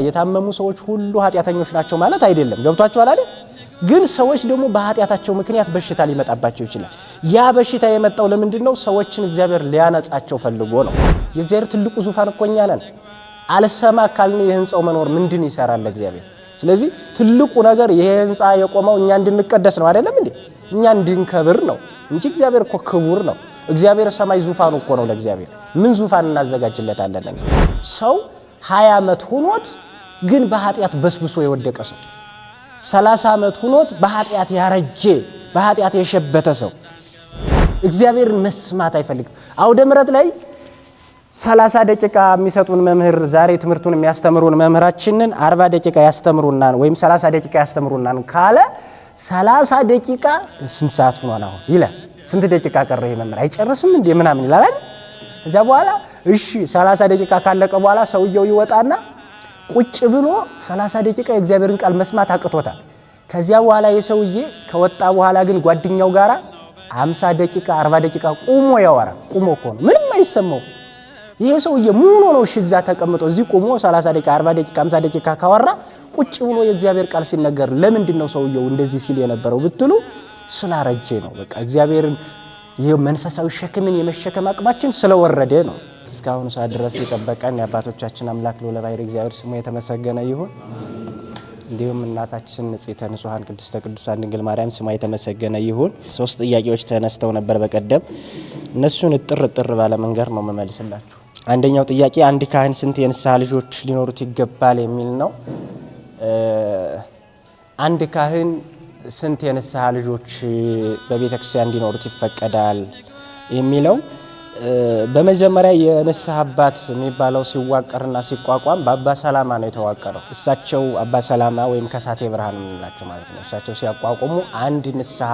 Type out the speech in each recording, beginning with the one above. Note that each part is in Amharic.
የታመሙ ሰዎች ሁሉ ኃጢአተኞች ናቸው ማለት አይደለም። ገብቷችኋል አይደል? ግን ሰዎች ደግሞ በኃጢአታቸው ምክንያት በሽታ ሊመጣባቸው ይችላል። ያ በሽታ የመጣው ለምንድነው? ሰዎችን እግዚአብሔር ሊያነጻቸው ፈልጎ ነው። የእግዚአብሔር ትልቁ ዙፋን እኮ እኛ ነን። አልሰማ ካልን የህንጻው መኖር ምንድን ይሰራል እግዚአብሔር? ስለዚህ ትልቁ ነገር ይሄ ህንጻ የቆመው እኛ እንድንቀደስ ነው አይደለም እንዴ? እኛ እንድንከብር ነው እንጂ እግዚአብሔር እኮ ክቡር ነው። እግዚአብሔር ሰማይ ዙፋኑ እኮ ነው። ለእግዚአብሔር ምን ዙፋን እናዘጋጅለታለን? ሰው 20 ዓመት ሆኖት ግን በኃጢአት በስብሶ የወደቀ ሰው 30 ዓመት ሆኖት በኃጢአት ያረጀ በኃጢአት የሸበተ ሰው እግዚአብሔርን መስማት አይፈልግም። አውደ ምሕረት ላይ 30 ደቂቃ የሚሰጡን መምህር ዛሬ ትምህርቱን የሚያስተምሩን መምህራችንን 40 ደቂቃ ያስተምሩናል ወይም 30 ደቂቃ ያስተምሩናል ካለ 30 ደቂቃ ስንት ሰዓት ሆኗል አሁን ይላል። ስንት ደቂቃ ቀረ ይሄ መምህር አይጨርስም እንዴ ምናምን ይላል አይደል? እዛ በኋላ እሺ 30 ደቂቃ ካለቀ በኋላ ሰውየው ይወጣና ቁጭ ብሎ 30 ደቂቃ የእግዚአብሔርን ቃል መስማት አቅቶታል። ከዚያ በኋላ የሰውዬ ከወጣ በኋላ ግን ጓደኛው ጋራ 50 ደቂቃ 40 ደቂቃ ቁሞ ያወራ። ቁሞ እኮ ነው ምንም አይሰማው። ይሄ ሰውዬ ምን ሆኖ እዛ ተቀምጦ እዚህ ቁሞ 30 ደቂቃ 40 ደቂቃ 50 ደቂቃ ካወራ ቁጭ ብሎ የእግዚአብሔር ቃል ሲነገር ለምንድነው ሰውየው እንደዚህ ሲል የነበረው ብትሉ ስላረጀ ነው። በቃ እግዚአብሔርን ይሄ መንፈሳዊ ሸክምን የመሸከም አቅማችን ስለወረደ ነው። እስካሁን ሰዓት ድረስ የጠበቀን የአባቶቻችን አምላክ ልዑለ ባሕርይ እግዚአብሔር ስሙ የተመሰገነ ይሁን። እንዲሁም እናታችን ንጽሕተ ንጹሐን ቅድስተ ቅዱሳን ድንግል ማርያም ስሟ የተመሰገነ ይሁን። 3 ጥያቄዎች ተነስተው ነበር በቀደም። እነሱን እጥር ባለ መንገድ ነው መመልስላችሁ። አንደኛው ጥያቄ አንድ ካህን ስንት የንስሐ ልጆች ሊኖሩት ይገባል የሚል ነው። አንድ ካህን ስንት የንስሐ ልጆች በቤተ ክርስቲያን እንዲኖሩት ይፈቀዳል የሚለው በመጀመሪያ የንስሐ አባት የሚባለው ሲዋቀርና ሲቋቋም በአባ ሰላማ ነው የተዋቀረው። እሳቸው አባ ሰላማ ወይም ከሳቴ ብርሃን የምንላቸው ማለት ነው። እሳቸው ሲያቋቁሙ አንድ ንስሐ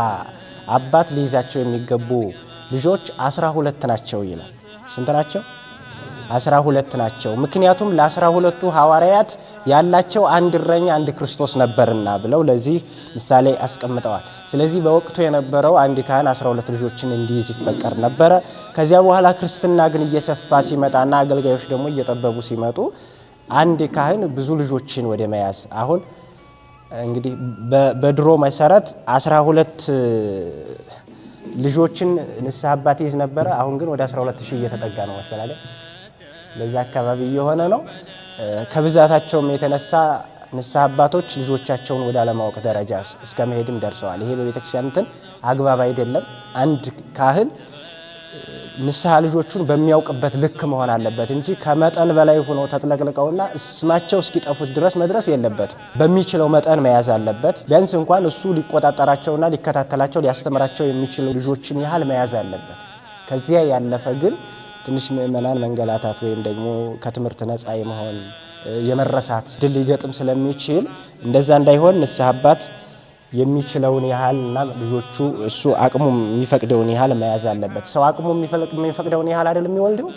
አባት ሊይዛቸው የሚገቡ ልጆች 12 ናቸው ይላል። ስንት ናቸው? 12 ናቸው። ምክንያቱም ለ12ቱ ሐዋርያት ያላቸው አንድ እረኛ አንድ ክርስቶስ ነበርና ብለው ለዚህ ምሳሌ አስቀምጠዋል። ስለዚህ በወቅቱ የነበረው አንድ ካህን 12 ልጆችን እንዲይዝ ይፈቀድ ነበረ። ከዚያ በኋላ ክርስትና ግን እየሰፋ ሲመጣና አገልጋዮች ደግሞ እየጠበቡ ሲመጡ አንድ ካህን ብዙ ልጆችን ወደ መያዝ አሁን እንግዲህ በድሮ መሰረት 12 ልጆችን ንስሐ አባት ይዝ ነበረ። አሁን ግን ወደ 12000 እየተጠጋ ነው መሰለኝ። ለዛ አካባቢ የሆነ ነው። ከብዛታቸውም የተነሳ ንስሐ አባቶች ልጆቻቸውን ወደ አለማወቅ ደረጃ እስከ መሄድም ደርሰዋል። ይሄ በቤተክርስቲያን እንትን አግባብ አይደለም። አንድ ካህን ንስሐ ልጆቹን በሚያውቅበት ልክ መሆን አለበት እንጂ ከመጠን በላይ ሆኖ ተጥለቅልቀውና ስማቸው እስኪጠፉት ድረስ መድረስ የለበትም። በሚችለው መጠን መያዝ አለበት። ቢያንስ እንኳን እሱ ሊቆጣጠራቸውና ሊከታተላቸው ሊያስተምራቸው የሚችሉ ልጆችን ያህል መያዝ አለበት። ከዚያ ያለፈ ግን ትንሽ ምእመናን መንገላታት ወይም ደግሞ ከትምህርት ነፃ የመሆን የመረሳት ድል ሊገጥም ስለሚችል እንደዛ እንዳይሆን ንስሐ አባት የሚችለውን ያህልና ልጆቹ እሱ አቅሙ የሚፈቅደውን ያህል መያዝ አለበት። ሰው አቅሙ የሚፈቅደውን ያህል አይደለም የሚወልደው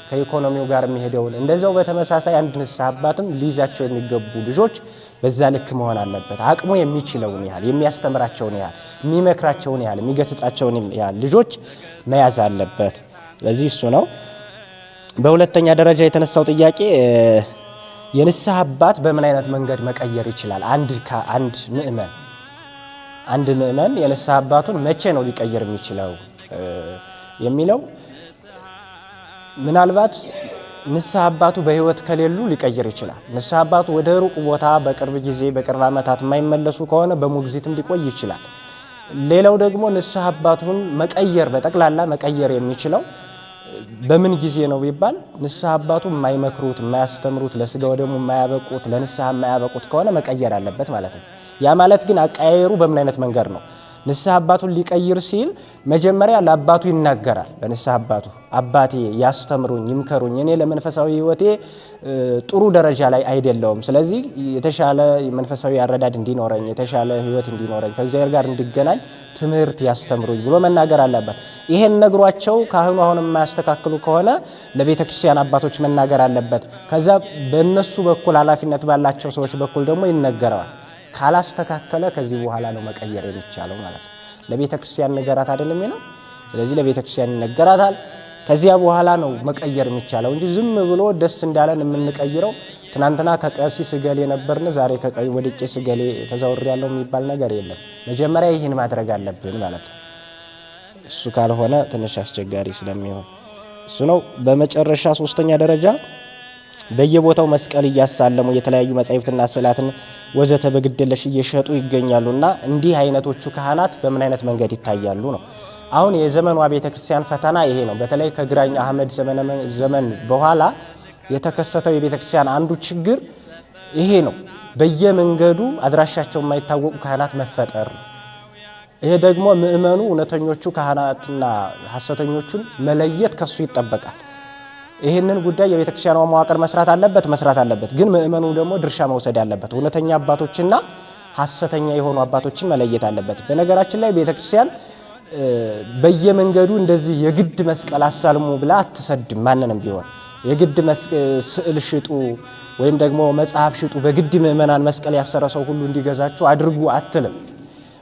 ከኢኮኖሚው ጋር የሚሄደውን። እንደዛው በተመሳሳይ አንድ ንስሐ አባትም ሊይዛቸው የሚገቡ ልጆች በዛ ልክ መሆን አለበት። አቅሙ የሚችለውን ያህል የሚያስተምራቸውን ያህል የሚመክራቸውን ያህል የሚገስጻቸውን ያህል ልጆች መያዝ አለበት። ለዚህ እሱ ነው። በሁለተኛ ደረጃ የተነሳው ጥያቄ የንስሐ አባት በምን አይነት መንገድ መቀየር ይችላል? አንድ ምእመን የንስሐ አባቱን መቼ ነው ሊቀየር የሚችለው የሚለው ምናልባት ንስሐ አባቱ በሕይወት ከሌሉ ሊቀየር ይችላል። ንስሐ አባቱ ወደ ሩቅ ቦታ በቅርብ ጊዜ በቅርብ ዓመታት የማይመለሱ ከሆነ በሞግዚትም ሊቆይ ይችላል። ሌላው ደግሞ ንስሐ አባቱን መቀየር በጠቅላላ መቀየር የሚችለው በምን ጊዜ ነው ቢባል ንስሐ አባቱ የማይመክሩት የማያስተምሩት ለስጋው ደግሞ የማያበቁት ለንስሐ የማያበቁት ከሆነ መቀየር አለበት ማለት ነው። ያ ማለት ግን አቀያየሩ በምን አይነት መንገድ ነው? ንስሐ አባቱን ሊቀይር ሲል መጀመሪያ ለአባቱ ይናገራል። ለንስሐ አባቱ አባቴ ያስተምሩኝ ይምከሩኝ፣ እኔ ለመንፈሳዊ ሕይወቴ ጥሩ ደረጃ ላይ አይደለሁም። ስለዚህ የተሻለ መንፈሳዊ አረዳድ እንዲኖረኝ የተሻለ ሕይወት እንዲኖረኝ ከእግዚአብሔር ጋር እንዲገናኝ ትምህርት ያስተምሩኝ ብሎ መናገር አለበት። ይሄን ነግሯቸው ካህኑ አሁን የማያስተካክሉ ከሆነ ለቤተ ክርስቲያን አባቶች መናገር አለበት። ከዛ በእነሱ በኩል ኃላፊነት ባላቸው ሰዎች በኩል ደግሞ ይነገረዋል። ካላስተካከለ ከዚህ በኋላ ነው መቀየር የሚቻለው ማለት ነው። ለቤተ ክርስቲያን ነገራት አይደለም ይለው። ስለዚህ ለቤተ ክርስቲያን ይነገራታል። ከዚያ በኋላ ነው መቀየር የሚቻለው እንጂ ዝም ብሎ ደስ እንዳለን የምንቀይረው ትናንትና ከቀሲስ ገሌ ነበርን ዛሬ ከቀይ ወደ ቄስ ገሌ ተዛውር ያለው የሚባል ነገር የለም። መጀመሪያ ይህን ማድረግ አለብን ማለት ነው። እሱ ካልሆነ ትንሽ አስቸጋሪ ስለሚሆን እሱ ነው። በመጨረሻ ሶስተኛ ደረጃ በየቦታው መስቀል እያሳለሙ የተለያዩ መጻሕፍትና ስዕላትን ወዘተ በግድለሽ እየሸጡ ይገኛሉና እንዲህ አይነቶቹ ካህናት በምን አይነት መንገድ ይታያሉ ነው። አሁን የዘመኗ ቤተክርስቲያን ፈተና ይሄ ነው። በተለይ ከግራኝ አህመድ ዘመን በኋላ የተከሰተው የቤተክርስቲያን አንዱ ችግር ይሄ ነው። በየመንገዱ አድራሻቸው የማይታወቁ ካህናት መፈጠር። ይሄ ደግሞ ምእመኑ እውነተኞቹ ካህናትና ሐሰተኞቹን መለየት ከሱ ይጠበቃል። ይህንን ጉዳይ የቤተክርስቲያኗ መዋቅር መስራት አለበት። ግን ምእመኑ ደግሞ ድርሻ መውሰድ አለበት። እውነተኛ አባቶችና ሐሰተኛ የሆኑ አባቶችን መለየት አለበት። በነገራችን ላይ ቤተክርስቲያን በየመንገዱ እንደዚህ የግድ መስቀል አሳልሙ ብላ አትሰድም። ማንንም ቢሆን የግድ ስዕል ሽጡ ወይም ደግሞ መጽሐፍ ሽጡ በግድ ምእመናን መስቀል ያሰረ ሰው ሁሉ እንዲገዛችሁ አድርጉ አትልም።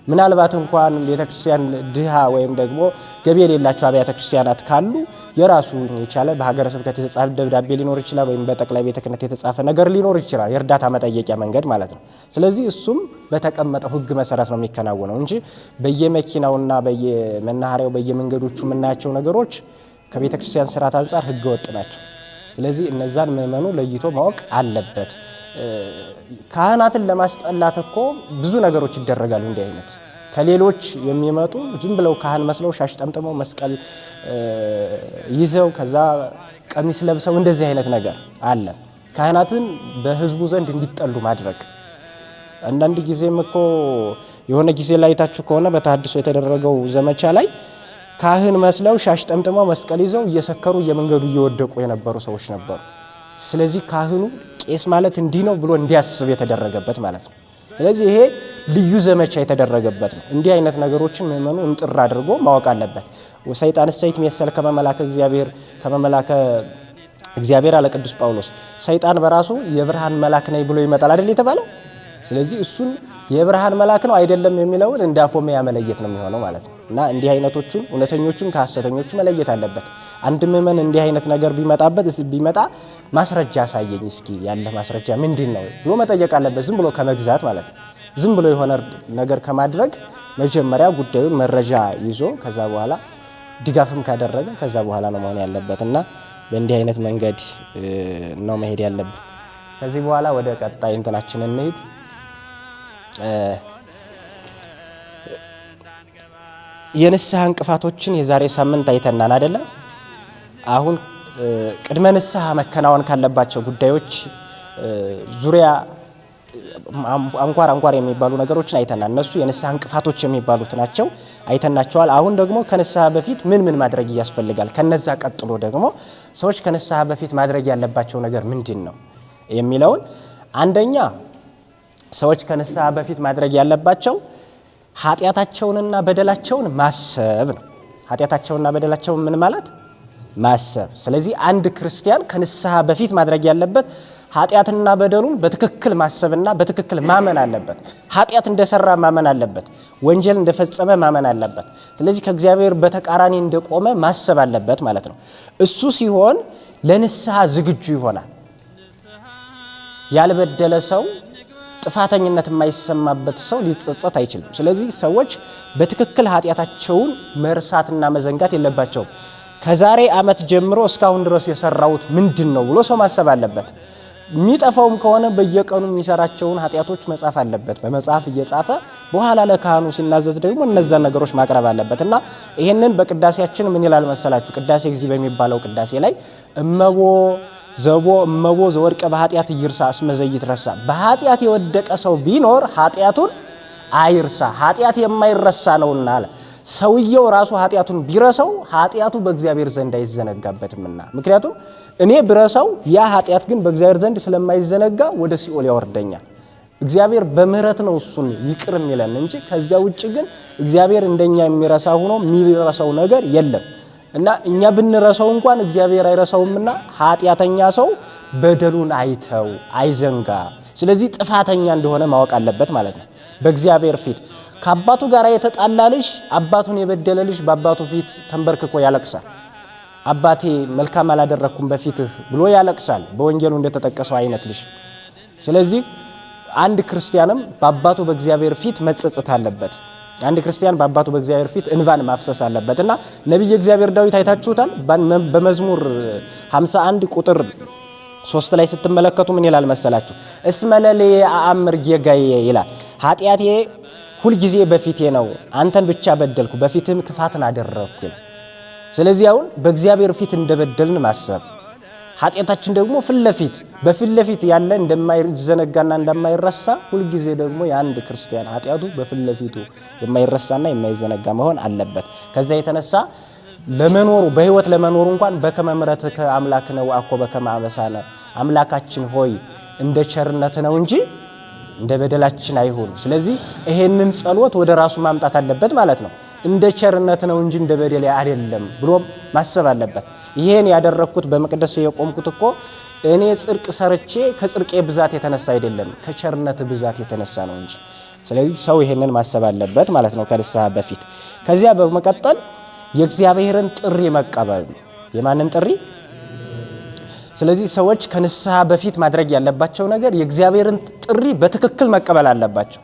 ምናልባት እንኳን ቤተክርስቲያን ድሃ ወይም ደግሞ ገቢ የሌላቸው አብያተ ክርስቲያናት ካሉ የራሱ የቻለ በሀገረ ስብከት የተጻፈ ደብዳቤ ሊኖር ይችላል፣ ወይም በጠቅላይ ቤተ ክህነት የተጻፈ ነገር ሊኖር ይችላል፣ የእርዳታ መጠየቂያ መንገድ ማለት ነው። ስለዚህ እሱም በተቀመጠው ሕግ መሰረት ነው የሚከናወነው እንጂ በየመኪናውና በየመናኸሪያው በየመንገዶቹ የምናያቸው ነገሮች ከቤተ ክርስቲያን ስርዓት አንጻር ሕገ ወጥ ናቸው። ስለዚህ እነዛን ምእመኑ ለይቶ ማወቅ አለበት። ካህናትን ለማስጠላት እኮ ብዙ ነገሮች ይደረጋሉ። እንዲህ አይነት ከሌሎች የሚመጡ ዝም ብለው ካህን መስለው ሻሽ ጠምጥመው መስቀል ይዘው ከዛ ቀሚስ ለብሰው እንደዚህ አይነት ነገር አለ። ካህናትን በህዝቡ ዘንድ እንዲጠሉ ማድረግ። አንዳንድ ጊዜም እኮ የሆነ ጊዜ ላይ ታችሁ ከሆነ በተሐድሶ የተደረገው ዘመቻ ላይ ካህን መስለው ሻሽ ጠምጥመው መስቀል ይዘው እየሰከሩ የመንገዱ እየወደቁ የነበሩ ሰዎች ነበሩ። ስለዚህ ካህኑ ቄስ ማለት እንዲህ ነው ብሎ እንዲያስብ የተደረገበት ማለት ነው። ስለዚህ ይሄ ልዩ ዘመቻ የተደረገበት ነው። እንዲህ አይነት ነገሮችን ምእመኑ እንጥር አድርጎ ማወቅ አለበት። ሰይጣን ሰይት መሰል ከመመላከ እግዚአብሔር አለ ቅዱስ ጳውሎስ። ሰይጣን በራሱ የብርሃን መልአክ ነኝ ብሎ ይመጣል አይደል የተባለው። ስለዚህ እሱን የብርሃን መልአክ ነው አይደለም የሚለውን እንደ አፎሚያ መለየት ነው የሚሆነው ማለት ነው። እና እንዲህ አይነቶቹን እውነተኞቹን ከሐሰተኞቹ መለየት አለበት። አንድ ምእመን እንዲህ አይነት ነገር ቢመጣ ማስረጃ አሳየኝ እስኪ ያለ ማስረጃ ምንድን ነው ብሎ መጠየቅ አለበት። ዝም ብሎ ከመግዛት ማለት ነው። ዝም ብሎ የሆነ ነገር ከማድረግ መጀመሪያ ጉዳዩን መረጃ ይዞ ከዛ በኋላ ድጋፍም ካደረገ ከዛ በኋላ ነው መሆን ያለበት እና በእንዲህ አይነት መንገድ ነው መሄድ ያለብን። ከዚህ በኋላ ወደ ቀጣይ እንትናችን እንሄድ። የንስሐ እንቅፋቶችን የዛሬ ሳምንት አይተናል አይደለ? አሁን ቅድመ ንስሐ መከናወን ካለባቸው ጉዳዮች ዙሪያ አንኳር የሚባሉ ነገሮችን አይተናል። እነሱ የንስሐ እንቅፋቶች የሚባሉት ናቸው፣ አይተናቸዋል። አሁን ደግሞ ከንስሐ በፊት ምን ማድረግ ያስፈልጋል፣ ከነዛ ቀጥሎ ደግሞ ሰዎች ከንስሐ በፊት ማድረግ ያለባቸው ነገር ምንድን ነው የሚለውን አንደኛ ሰዎች ከንስሐ በፊት ማድረግ ያለባቸው ኃጢአታቸውንና በደላቸውን ማሰብ ነው። ኃጢአታቸውንና በደላቸውን ምን ማለት ማሰብ። ስለዚህ አንድ ክርስቲያን ከንስሐ በፊት ማድረግ ያለበት ኃጢአትና በደሉን በትክክል ማሰብና በትክክል ማመን አለበት። ኃጢአት እንደሰራ ማመን አለበት። ወንጀል እንደፈጸመ ማመን አለበት። ስለዚህ ከእግዚአብሔር በተቃራኒ እንደቆመ ማሰብ አለበት ማለት ነው። እሱ ሲሆን ለንስሐ ዝግጁ ይሆናል። ያልበደለ ሰው ጥፋተኝነት የማይሰማበት ሰው ሊጸጸት አይችልም። ስለዚህ ሰዎች በትክክል ኃጢአታቸውን መርሳትና መዘንጋት የለባቸውም። ከዛሬ ዓመት ጀምሮ እስካሁን ድረስ የሰራውት ምንድን ነው ብሎ ሰው ማሰብ አለበት። የሚጠፋውም ከሆነ በየቀኑ የሚሰራቸውን ኃጢአቶች መጻፍ አለበት። በመጽሐፍ እየጻፈ በኋላ ለካህኑ ሲናዘዝ ደግሞ እነዛን ነገሮች ማቅረብ አለበት እና ይሄንን በቅዳሴያችን ምን ይላል መሰላችሁ? ቅዳሴ ጊዜ በሚባለው ቅዳሴ ላይ እመቦ ዘወድቀ በኃጢአት ይርሳ እስመ ዘይትረሳ። በኃጢአት የወደቀ ሰው ቢኖር ኃጢአቱን አይርሳ፣ ኃጢአት የማይረሳ ነውና አለ። ሰውየው ራሱ ኃጢአቱን ቢረሳው ኃጢአቱ በእግዚአብሔር ዘንድ አይዘነጋበትምና። ምክንያቱም እኔ ብረሳው ያ ኃጢአት ግን በእግዚአብሔር ዘንድ ስለማይዘነጋ ወደ ሲኦል ያወርደኛል። እግዚአብሔር በምህረት ነው እሱን ይቅር የሚለን እንጂ ከዚያ ውጭ ግን እግዚአብሔር እንደኛ የሚረሳ ሆኖ የሚረሳው ነገር የለም እና እኛ ብንረሳው እንኳን እግዚአብሔር አይረሳውምና ኃጢአተኛ ሰው በደሉን አይዘንጋ። ስለዚህ ጥፋተኛ እንደሆነ ማወቅ አለበት ማለት ነው። በእግዚአብሔር ፊት ከአባቱ ጋር የተጣላ ልጅ አባቱን የበደለ ልጅ በአባቱ ፊት ተንበርክኮ ያለቅሳል። አባቴ መልካም አላደረኩም በፊትህ ብሎ ያለቅሳል። በወንጌሉ እንደተጠቀሰው አይነት ልጅ ስለዚህ አንድ ክርስቲያንም በአባቱ በእግዚአብሔር ፊት መጸጸት አለበት። አንድ ክርስቲያን በአባቱ በእግዚአብሔር ፊት እንባን ማፍሰስ አለበትና ነብዩ እግዚአብሔር ዳዊት አይታችሁታል። በመዝሙር 51 ቁጥር 3 ላይ ስትመለከቱ ምን ይላል መሰላችሁ? እስመለሌ አአምር ጌጋዬ ይላል። ኃጢአቴ ሁል ጊዜ በፊቴ ነው፣ አንተን ብቻ በደልኩ፣ በፊትም ክፋትን አደረኩ። ስለዚህ አሁን በእግዚአብሔር ፊት እንደበደልን ማሰብ፣ ኃጢአታችን ደግሞ በፊት ለፊት ያለ እንደማይዘነጋና እንደማይረሳ ሁል ጊዜ ደግሞ የአንድ ክርስቲያን ኃጢአቱ በፊት ለፊቱ የማይረሳና የማይዘነጋ መሆን አለበት። ከዛ የተነሳ ለመኖሩ በህይወት ለመኖሩ እንኳን በከመ ምሕረትከ አምላክነ ወአኮ በከመ አበሳነ፣ አምላካችን ሆይ እንደ ቸርነት ነው እንጂ እንደ በደላችን አይሁን። ስለዚህ ይሄንን ጸሎት ወደ ራሱ ማምጣት አለበት ማለት ነው። እንደ ቸርነት ነው እንጂ እንደ በደል አይደለም ብሎ ማሰብ አለበት። ይሄን ያደረኩት በመቅደስ የቆምኩት እኮ እኔ ጽድቅ ሰርቼ ከጽድቄ ብዛት የተነሳ አይደለም ከቸርነት ብዛት የተነሳ ነው እንጂ። ስለዚህ ሰው ይሄንን ማሰብ አለበት ማለት ነው ከንስሐ በፊት። ከዚያ በመቀጠል የእግዚአብሔርን ጥሪ መቀበል። የማንን ጥሪ? ስለዚህ ሰዎች ከንስሐ በፊት ማድረግ ያለባቸው ነገር የእግዚአብሔርን ጥሪ በትክክል መቀበል አለባቸው።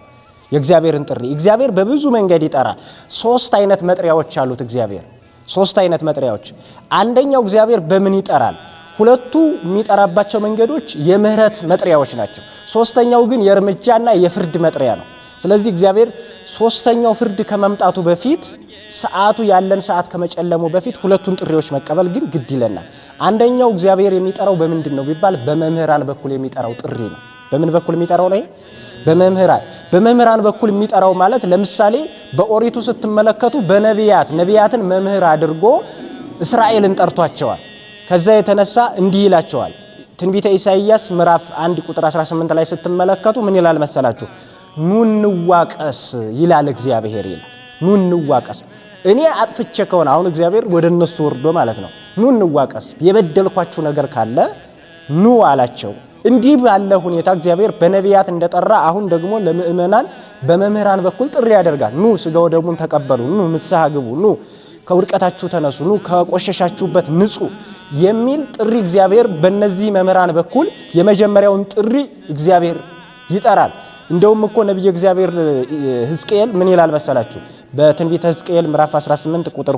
የእግዚአብሔርን ጥሪ እግዚአብሔር በብዙ መንገድ ይጠራል። 3 አይነት መጥሪያዎች አሉት እግዚአብሔር። 3 አይነት መጥሪያዎች። አንደኛው እግዚአብሔር በምን ይጠራል? ሁለቱ የሚጠራባቸው መንገዶች የምህረት መጥሪያዎች ናቸው። ሶስተኛው ግን የእርምጃና የፍርድ መጥሪያ ነው። ስለዚህ እግዚአብሔር ሶስተኛው ፍርድ ከመምጣቱ በፊት ያለን ሰዓት ከመጨለሙ በፊት ሁለቱን ጥሪዎች መቀበል ግን ግድ ይለናል። አንደኛው እግዚአብሔር የሚጠራው በምንድን ነው ቢባል በመምህራን በኩል የሚጠራው ጥሪ ነው። በምን በኩል የሚጠራው ነው? በመምህራን በኩል የሚጠራው ማለት ለምሳሌ በኦሪቱ ስትመለከቱ ነቢያትን መምህር አድርጎ እስራኤልን ጠርቷቸዋል። ከዛ የተነሳ እንዲህ ይላቸዋል። ትንቢተ ኢሳይያስ ምዕራፍ 1 ቁጥር 18 ላይ ስትመለከቱ ምን ይላል መሰላችሁ? ኑ እንዋቀስ ይላል እግዚአብሔር ይላል። ኑ እንዋቀስ። እኔ አጥፍቼ ከሆነ አሁን እግዚአብሔር ወደ እነሱ ወርዶ ማለት ነው። ኑ እንዋቀስ፣ የበደልኳችሁ ነገር ካለ ኑ አላቸው። እንዲህ ባለ ሁኔታ እግዚአብሔር በነቢያት እንደጠራ አሁን ደግሞ ለምእመናን በመምህራን በኩል ጥሪ ያደርጋል። ኑ ስጋው ደሙን ተቀበሉ፣ ኑ ንስሐ ግቡ፣ ኑ ከውድቀታችሁ ተነሱ፣ ኑ ከቆሸሻችሁበት ንጹ የሚል ጥሪ እግዚአብሔር በእነዚህ መምህራን በኩል የመጀመሪያውን ጥሪ እግዚአብሔር ይጠራል። እንደውም እኮ ነብዩ እግዚአብሔር ሕዝቅኤል ምን ይላል መሰላችሁ? በትንቢተ ሕዝቅኤል ምዕራፍ 18 ቁጥር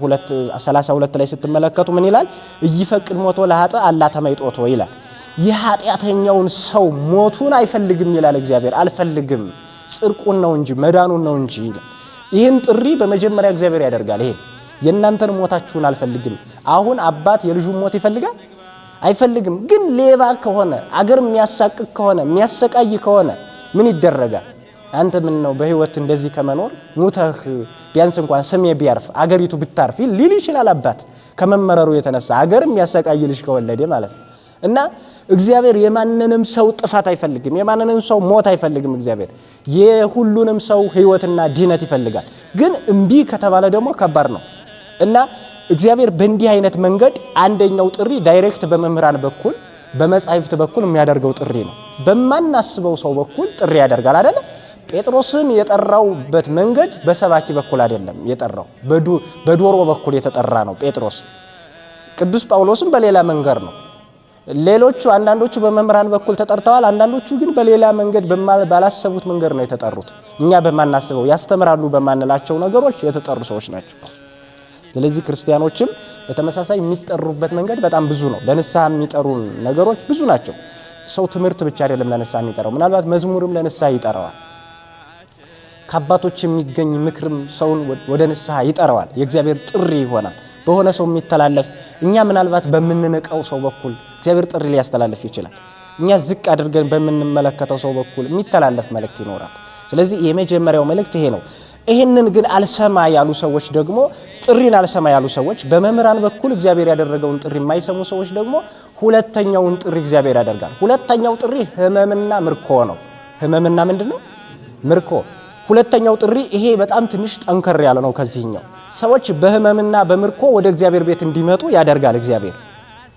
32 ላይ ስትመለከቱ ምን ይላል? እይፈቅድ ሞቶ ለኃጥእ አላ ተመይጦቶ ይላል። የኃጢአተኛውን ሰው ሞቱን አይፈልግም ይላል እግዚአብሔር። አልፈልግም ጽድቁን ነው እንጂ መዳኑን ነው እንጂ ይላል። ይህን ጥሪ በመጀመሪያ እግዚአብሔር ያደርጋል። ይሄን የእናንተን ሞታችሁን አልፈልግም። አሁን አባት የልጁን ሞት ይፈልጋል? አይፈልግም። ግን ሌባ ከሆነ አገር የሚያሳቅቅ ከሆነ የሚያሰቃይ ከሆነ ምን ይደረጋል? አንተ ምን ነው በህይወት እንደዚህ ከመኖር ሙተህ ቢያንስ እንኳን ስሜ ቢያርፍ አገሪቱ ብታርፍ ሊል ይችላል አባት ከመመረሩ የተነሳ አገር የሚያሰቃይ ልጅ ከወለደ ማለት ነው። እና እግዚአብሔር የማንንም ሰው ጥፋት አይፈልግም፣ የማንንም ሰው ሞት አይፈልግም። እግዚአብሔር የሁሉንም ሰው ህይወትና ድነት ይፈልጋል። ግን እምቢ ከተባለ ደግሞ ከባድ ነው። እና እግዚአብሔር በእንዲህ አይነት መንገድ አንደኛው ጥሪ ዳይሬክት በመምህራን በኩል በመጻሕፍት በኩል የሚያደርገው ጥሪ ነው። በማናስበው ሰው በኩል ጥሪ ያደርጋል አይደል? ጴጥሮስን የጠራውበት መንገድ በሰባኪ በኩል አይደለም የጠራው፣ በዶሮ በኩል የተጠራ ነው ጴጥሮስ። ቅዱስ ጳውሎስም በሌላ መንገድ ነው። ሌሎቹ አንዳንዶቹ በመምህራን በኩል ተጠርተዋል፣ አንዳንዶቹ ግን በሌላ መንገድ ባላሰቡት መንገድ ነው የተጠሩት። እኛ በማናስበው ያስተምራሉ በማንላቸው ነገሮች የተጠሩ ሰዎች ናቸው። ስለዚህ ክርስቲያኖችም በተመሳሳይ የሚጠሩበት መንገድ በጣም ብዙ ነው። ለንስሐ የሚጠሩ ነገሮች ብዙ ናቸው። ሰው ትምህርት ብቻ አይደለም ለንስሐ የሚጠራው፣ ምናልባት መዝሙርም ለንስሐ ይጠራዋል። ከአባቶች የሚገኝ ምክርም ሰውን ወደ ንስሐ ይጠራዋል። የእግዚአብሔር ጥሪ ይሆናል። በሆነ ሰው የሚተላለፍ እኛ ምናልባት በምንነቀው ሰው በኩል እግዚአብሔር ጥሪ ሊያስተላልፍ ይችላል። እኛ ዝቅ አድርገን በምንመለከተው ሰው በኩል የሚተላለፍ መልእክት ይኖራል። ስለዚህ የመጀመሪያው መልእክት ይሄ ነው። ይሄንን ግን አልሰማ ያሉ ሰዎች ደግሞ ጥሪን አልሰማ ያሉ ሰዎች በመምህራን በኩል እግዚአብሔር ያደረገውን ጥሪ የማይሰሙ ሰዎች ደግሞ ሁለተኛውን ጥሪ እግዚአብሔር ያደርጋል። ሁለተኛው ጥሪ ሕመምና ምርኮ ነው። ሕመምና ምንድነው? ምርኮ። ሁለተኛው ጥሪ ይሄ በጣም ትንሽ ጠንከር ያለ ነው ከዚህኛው። ሰዎች በሕመምና በምርኮ ወደ እግዚአብሔር ቤት እንዲመጡ ያደርጋል። እግዚአብሔር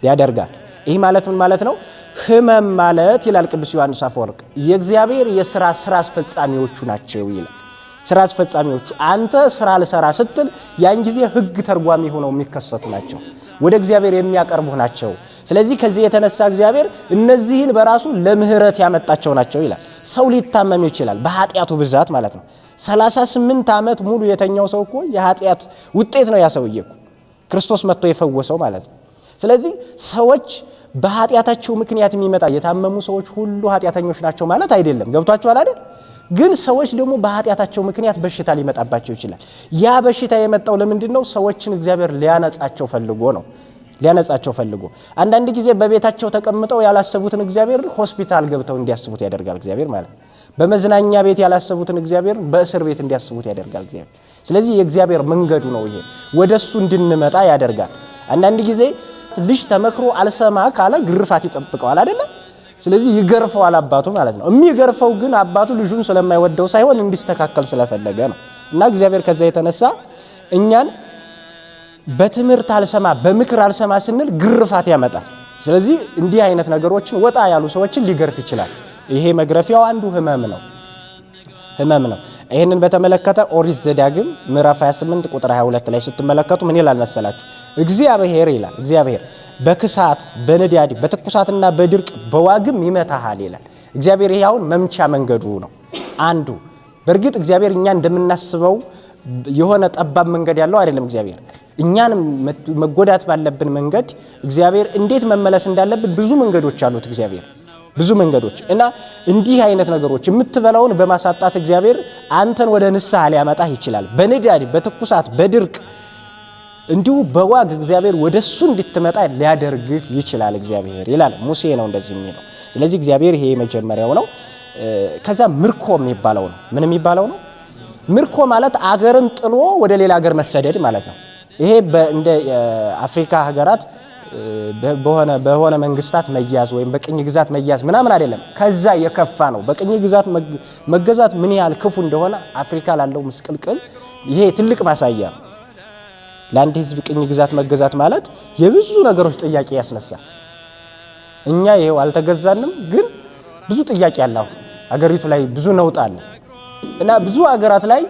ያደርጋል። ይህ ማለት ምን ማለት ነው? ሕመም ማለት ይላል ቅዱስ ዮሐንስ አፈወርቅ የእግዚአብሔር ስራ አስፈጻሚዎቹ ናቸው ይላል። ስራ አስፈጻሚዎቹ አንተ ስራ ልሰራ ስትል ያን ጊዜ ህግ ተርጓሚ ሆነው የሚከሰቱ ናቸው። ወደ እግዚአብሔር የሚያቀርቡ ናቸው። ስለዚህ ከዚህ የተነሳ እግዚአብሔር እነዚህን በራሱ ለምህረት ያመጣቸው ናቸው ይላል። ሰው ሊታመም ይችላል በኃጢአቱ ብዛት ማለት ነው። 38 ዓመት ሙሉ የተኛው ሰው እኮ የኃጢአት ውጤት ነው ያሰውዬ እኮ ክርስቶስ መጥቶ የፈወሰው ማለት ነው። ስለዚህ ሰዎች በኃጢአታቸው ምክንያት የሚመጣ የታመሙ ሰዎች ሁሉ ኃጢአተኞች ናቸው ማለት አይደለም። ገብቷችኋል አይደል? ግን ሰዎች ደግሞ በኃጢአታቸው ምክንያት በሽታ ሊመጣባቸው ይችላል። ያ በሽታ የመጣው ለምንድነው? ሰዎችን እግዚአብሔር ሊያነጻቸው ፈልጎ ነው። ሊያነጻቸው ፈልጎ አንዳንድ ጊዜ በቤታቸው ተቀምጠው ያላሰቡትን እግዚአብሔር ሆስፒታል ገብተው እንዲያስቡት ያደርጋል እግዚአብሔር ማለት ነው። በመዝናኛ ቤት ያላሰቡትን እግዚአብሔር በእስር ቤት እንዲያስቡት ያደርጋል እግዚአብሔር። ስለዚህ የእግዚአብሔር መንገዱ ነው ይሄ፣ ወደሱ እንድንመጣ ያደርጋል። አንዳንድ ጊዜ ልጅ ተመክሮ አልሰማ ካለ ግርፋት ይጠብቀዋል አይደለ? ስለዚህ ይገርፈዋል አባቱ ማለት ነው። የሚገርፈው ግን አባቱ ልጁን ስለማይወደው ሳይሆን እንዲስተካከል ስለፈለገ ነው። እና እግዚአብሔር ከዛ የተነሳ እኛን በትምህርት አልሰማ በምክር አልሰማ ስንል ግርፋት ያመጣል። ስለዚህ እንዲህ አይነት ነገሮችን ወጣ ያሉ ሰዎችን ሊገርፍ ይችላል። ይሄ መግረፊያው አንዱ ህመም ነው። ይሄንን በተመለከተ ኦሪት ዘዳግም ምዕራፍ 28 ቁጥር 22 ላይ ስትመለከቱ ምን ይላል መሰላችሁ? እግዚአብሔር ይላል እግዚአብሔር በክሳት በነዳድ በትኩሳትና በድርቅ በዋግም ይመታሃል ይላል እግዚአብሔር። ይሄ አሁን መምቻ መንገዱ ነው አንዱ። በእርግጥ እግዚአብሔር እኛ እንደምናስበው የሆነ ጠባብ መንገድ ያለው አይደለም። እግዚአብሔር እኛን መጎዳት ባለብን መንገድ እግዚአብሔር እንዴት መመለስ እንዳለብን ብዙ መንገዶች አሉት እግዚአብሔር ብዙ መንገዶች። እና እንዲህ አይነት ነገሮች የምትበላውን በማሳጣት እግዚአብሔር አንተን ወደ ንስሐ ሊያመጣህ ይችላል። በንዳድ በትኩሳት በድርቅ እንዲሁ በዋግ እግዚአብሔር ወደሱ እንድትመጣ ሊያደርግህ ይችላል እግዚአብሔር ይላል። ሙሴ ነው እንደዚህ የሚለው። ስለዚህ እግዚአብሔር ይሄ መጀመሪያው ነው። ከዛ ምርኮ የሚባለው ነው። ምን የሚባለው ነው? ምርኮ ማለት አገርን ጥሎ ወደ ሌላ ሀገር መሰደድ ማለት ነው። ይሄ እንደ አፍሪካ ሀገራት በሆነ መንግስታት መያዝ ወይም በቅኝ ግዛት መያዝ ምናምን አይደለም። ከዛ የከፋ ነው። በቅኝ ግዛት መገዛት ምን ያህል ክፉ እንደሆነ አፍሪካ ላለው ምስቅልቅል ይሄ ትልቅ ማሳያ ነው። ለአንድ ህዝብ ቅኝ ግዛት መገዛት ማለት የብዙ ነገሮች ጥያቄ ያስነሳል። እኛ ይሄው አልተገዛንም፣ ግን ብዙ ጥያቄ ያለው አገሪቱ ላይ ብዙ ነውጥ አለ እና ብዙ አገራት ላይ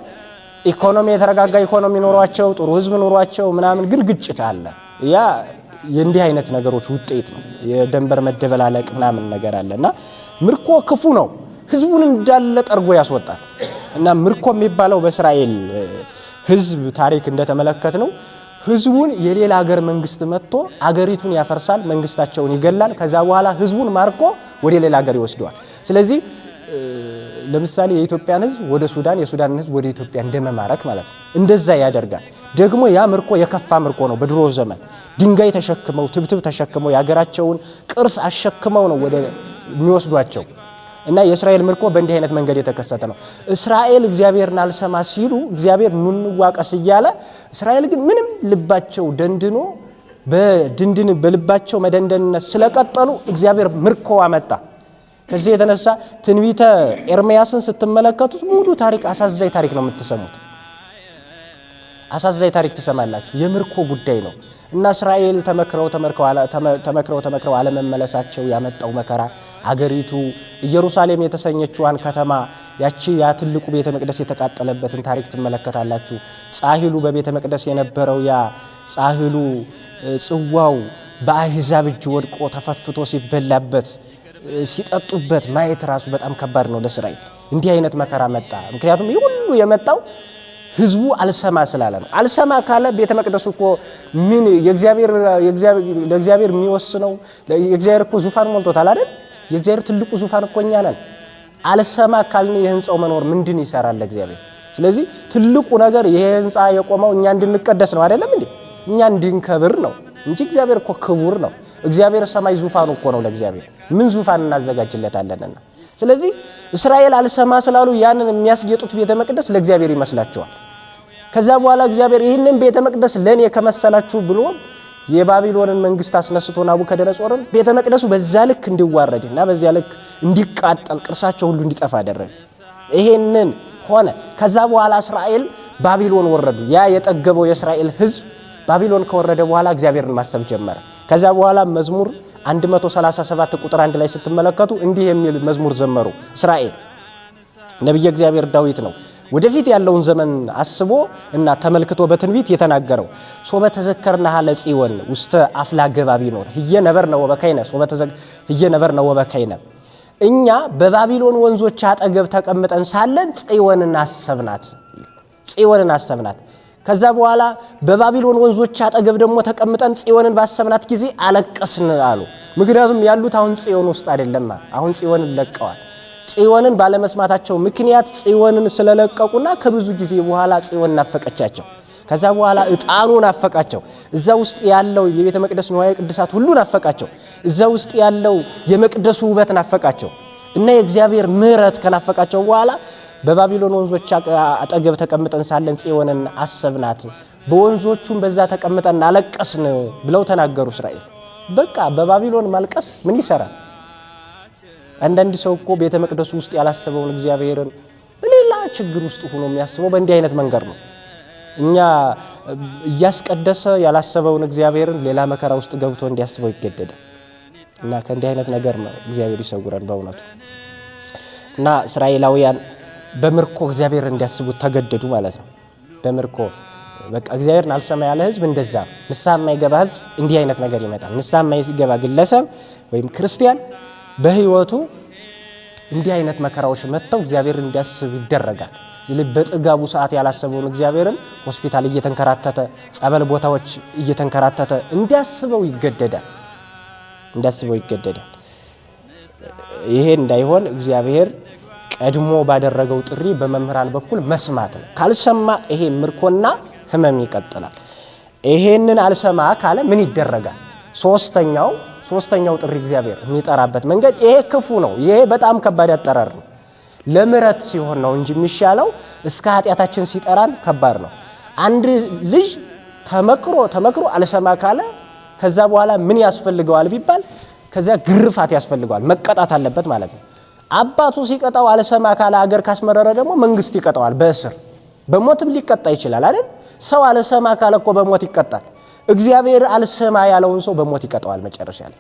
ኢኮኖሚ የተረጋጋ ኢኮኖሚ ኖሯቸው ጥሩ ህዝብ ኖሯቸው ምናምን፣ ግን ግጭት አለ። ያ የእንዲህ አይነት ነገሮች ውጤት ነው። የደንበር መደበላለቅ ምናምን ነገር አለና ምርኮ ክፉ ነው። ህዝቡን እንዳለ ጠርጎ ያስወጣል። እና ምርኮ የሚባለው በእስራኤል ህዝብ ታሪክ እንደተመለከት ነው። ህዝቡን የሌላ ሀገር መንግስት መጥቶ አገሪቱን ያፈርሳል፣ መንግስታቸውን ይገላል። ከዛ በኋላ ህዝቡን ማርኮ ወደ ሌላ ሀገር ይወስደዋል። ስለዚህ ለምሳሌ የኢትዮጵያን ህዝብ ወደ ሱዳን፣ የሱዳንን ህዝብ ወደ ኢትዮጵያ እንደመማረክ ማለት ነው። እንደዛ ያደርጋል። ደግሞ ያ ምርኮ የከፋ ምርኮ ነው። በድሮ ዘመን ድንጋይ ተሸክመው ትብትብ ተሸክመው የሀገራቸውን ቅርስ አሸክመው ነው ወደ የሚወስዷቸው። እና የእስራኤል ምርኮ በእንዲህ አይነት መንገድ የተከሰተ ነው። እስራኤል እግዚአብሔርን አልሰማ ሲሉ እግዚአብሔር ኑንዋቀስ እያለ፣ እስራኤል ግን ምንም ልባቸው ደንድኖ በልባቸው መደንደንነት ስለቀጠሉ እግዚአብሔር ምርኮ አመጣ። ከዚህ የተነሳ ትንቢተ ኤርምያስን ስትመለከቱት ሙሉ ታሪክ አሳዛኝ ታሪክ ነው የምትሰሙት። አሳዛኝ ታሪክ ትሰማላችሁ። የምርኮ ጉዳይ ነው። እና እስራኤል ተመክረው አለመመለሳቸው ያመጣው መከራ፣ አገሪቱ ኢየሩሳሌም የተሰኘችዋን ከተማ ያ ትልቁ ቤተ መቅደስ የተቃጠለበትን ታሪክ ትመለከታላችሁ። ጻሂሉ በቤተ መቅደስ የነበረው ያ ጻሂሉ ጽዋው በአሕዛብ እጅ ወድቆ ተፈትፍቶ ሲበላበት ሲጠጡበት ማየት ራሱ በጣም ከባድ ነው ለእስራኤል። እንዲህ አይነት መከራ መጣ። ምክንያቱም ይህ ሁሉ የመጣው ህዝቡ አልሰማ ስላለ ነው። አልሰማ ካለ ቤተ መቅደሱ እኮ ምን ለእግዚአብሔር የሚወስነው የእግዚአብሔር እኮ ዙፋን ሞልቶታል አይደል? የእግዚአብሔር ትልቁ ዙፋን እኮ እኛ ነን። አልሰማ ካልን የህንጻው መኖር ምንድን ይሰራል ለእግዚአብሔር? ስለዚህ ትልቁ ነገር ይሄ ህንጻ የቆመው እኛ እንድንቀደስ ነው አይደለም እንዴ? እኛ እንድንከብር ነው እንጂ እግዚአብሔር እኮ ክቡር ነው። እግዚአብሔር ሰማይ ዙፋኑ እኮ ነው ለእግዚአብሔር። ምን ዙፋን እናዘጋጅለታለንና? ስለዚህ እስራኤል አልሰማ ስላሉ ያንን የሚያስጌጡት ቤተ መቅደስ ለእግዚአብሔር ይመስላቸዋል። ከዛ በኋላ እግዚአብሔር ይህንን ቤተ መቅደስ ለኔ ከመሰላችሁ ብሎ የባቢሎንን መንግስት አስነስቶ ናቡከደነጾርን ቤተ መቅደሱ በዛ ልክ እንዲዋረድና በዚያ ልክ እንዲቃጠል ቅርሳቸው ሁሉ እንዲጠፋ አደረገ። ይሄንን ሆነ። ከዛ በኋላ እስራኤል ባቢሎን ወረዱ። ያ የጠገበው የእስራኤል ህዝብ ባቢሎን ከወረደ በኋላ እግዚአብሔርን ማሰብ ጀመረ። ከዛ በኋላ መዝሙር 137 ቁጥር 1 ላይ ስትመለከቱ እንዲህ የሚል መዝሙር ዘመሩ እስራኤል። ነብዩ እግዚአብሔር ዳዊት ነው። ወደፊት ያለውን ዘመን አስቦ እና ተመልክቶ በትንቢት የተናገረው ሶበ ተዘከርናሃ ለጽዮን ውስተ አፍላ ገባቢ ነው ህየነበርነ ወበከይነ ህየነበርነ ወበከይነ እኛ በባቢሎን ወንዞች አጠገብ ተቀምጠን ሳለን ጽዮንን አሰብናት ከዛ በኋላ በባቢሎን ወንዞች አጠገብ ደግሞ ተቀምጠን ጽዮንን ባሰብናት ጊዜ አለቀስን አሉ ምክንያቱም ያሉት አሁን ጽዮን ውስጥ አይደለም አሁን ጽዮንን ለቀዋል ጽዮንን ባለመስማታቸው ምክንያት ጽዮንን ስለለቀቁና ከብዙ ጊዜ በኋላ ጽዮን ናፈቀቻቸው ከዛ በኋላ እጣኑ ናፈቃቸው እዛ ውስጥ ያለው የቤተ መቅደስ ንዋየ ቅድሳት ሁሉ ናፈቃቸው እዛ ውስጥ ያለው የመቅደሱ ውበት ናፈቃቸው እና የእግዚአብሔር ምሕረት ከናፈቃቸው በኋላ በባቢሎን ወንዞች አጠገብ ተቀምጠን ሳለን ጽዮንን አሰብናት በወንዞቹም በዛ ተቀምጠን አለቀስን ብለው ተናገሩ እስራኤል በቃ በባቢሎን ማልቀስ ምን ይሰራል አንዳንድ ሰው እኮ ቤተ መቅደሱ ውስጥ ያላሰበውን እግዚአብሔርን በሌላ ችግር ውስጥ ሆኖ የሚያስበው በእንዲህ አይነት መንገድ ነው እኛ እያስቀደሰ ያላሰበውን እግዚአብሔርን ሌላ መከራ ውስጥ ገብቶ እንዲያስበው ይገደዳል እና ከእንዲህ አይነት ነገር ነው እግዚአብሔር ይሰውረን በእውነቱ እና እስራኤላውያን በምርኮ እግዚአብሔር እንዲያስቡት ተገደዱ ማለት ነው በምርኮ በቃ እግዚአብሔርን አልሰማ ያለ ህዝብ እንደዛ ንስሐ የማይገባ ህዝብ እንዲህ አይነት ነገር ይመጣል ንስሐ የማይገባ ግለሰብ ወይም ክርስቲያን በህይወቱ እንዲህ አይነት መከራዎች መጥተው እግዚአብሔርን እንዲያስብ ይደረጋል በጥጋቡ ሰዓት ያላሰበውን እግዚአብሔርን ሆስፒታል እየተንከራተተ ጸበል ቦታዎች እየተንከራተተ እንዲያስበው ይገደዳል ይሄ እንዳይሆን እግዚአብሔር ቀድሞ ባደረገው ጥሪ በመምህራን በኩል መስማት ነው ካልሰማ ይሄ ምርኮና ህመም ይቀጥላል ይሄንን አልሰማ ካለ ምን ይደረጋል ሶስተኛው ጥሪ እግዚአብሔር የሚጠራበት መንገድ ይሄ ክፉ ነው ይሄ በጣም ከባድ አጠራር ነው ለምረት ሲሆን ነው እንጂ የሚሻለው እስከ ኃጢያታችን ሲጠራን ከባድ ነው አንድ ልጅ ተመክሮ አልሰማ ካለ ከዛ በኋላ ምን ያስፈልገዋል ቢባል ከዛ ግርፋት ያስፈልገዋል መቀጣት አለበት ማለት ነው አባቱ ሲቀጣው አልሰማ ካለ አገር ካስመረረ ደግሞ መንግስት ይቀጣዋል በእስር በሞትም ሊቀጣ ይችላል አይደል ሰው አልሰማ ካለ እኮ በሞት ይቀጣል እግዚአብሔር አልሰማ ያለውን ሰው በሞት ይቀጣዋል መጨረሻ ላይ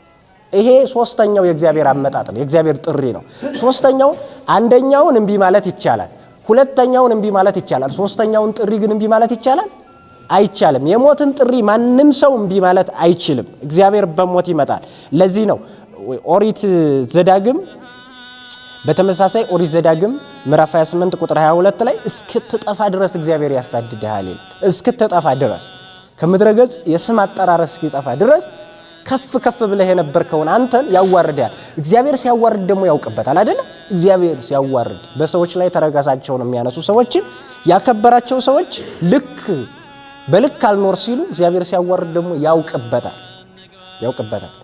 ይሄ ሶስተኛው የእግዚአብሔር አመጣጥ ነው የእግዚአብሔር ጥሪ ነው ሶስተኛው አንደኛውን እንቢ ማለት ይቻላል ሁለተኛውን እንቢ ማለት ይቻላል ሶስተኛውን ጥሪ ግን እንቢ ማለት ይቻላል አይቻልም የሞትን ጥሪ ማንንም ሰው እንቢ ማለት አይችልም እግዚአብሔር በሞት ይመጣል ለዚህ ነው ኦሪት ዘዳግም በተመሳሳይ ኦሪት ዘዳግም ምዕራፍ 28 ቁጥር 22 ላይ እስክትጠፋ ድረስ እግዚአብሔር ያሳድድሃል እስክትጠፋ ድረስ ከምድረ ገጽ የስም አጠራር እስኪጠፋ ድረስ ከፍ ብለህ የነበርከውን አንተን ያዋርዳል እግዚአብሔር ሲያዋርድ ደግሞ ያውቅበታል አይደል እግዚአብሔር ሲያዋርድ በሰዎች ላይ ተረጋሳቸውን የሚያነሱ ሰዎችን ያከበራቸው ሰዎች በልክ አልኖር ሲሉ እግዚአብሔር ሲያዋርድ ደግሞ ያውቅበታል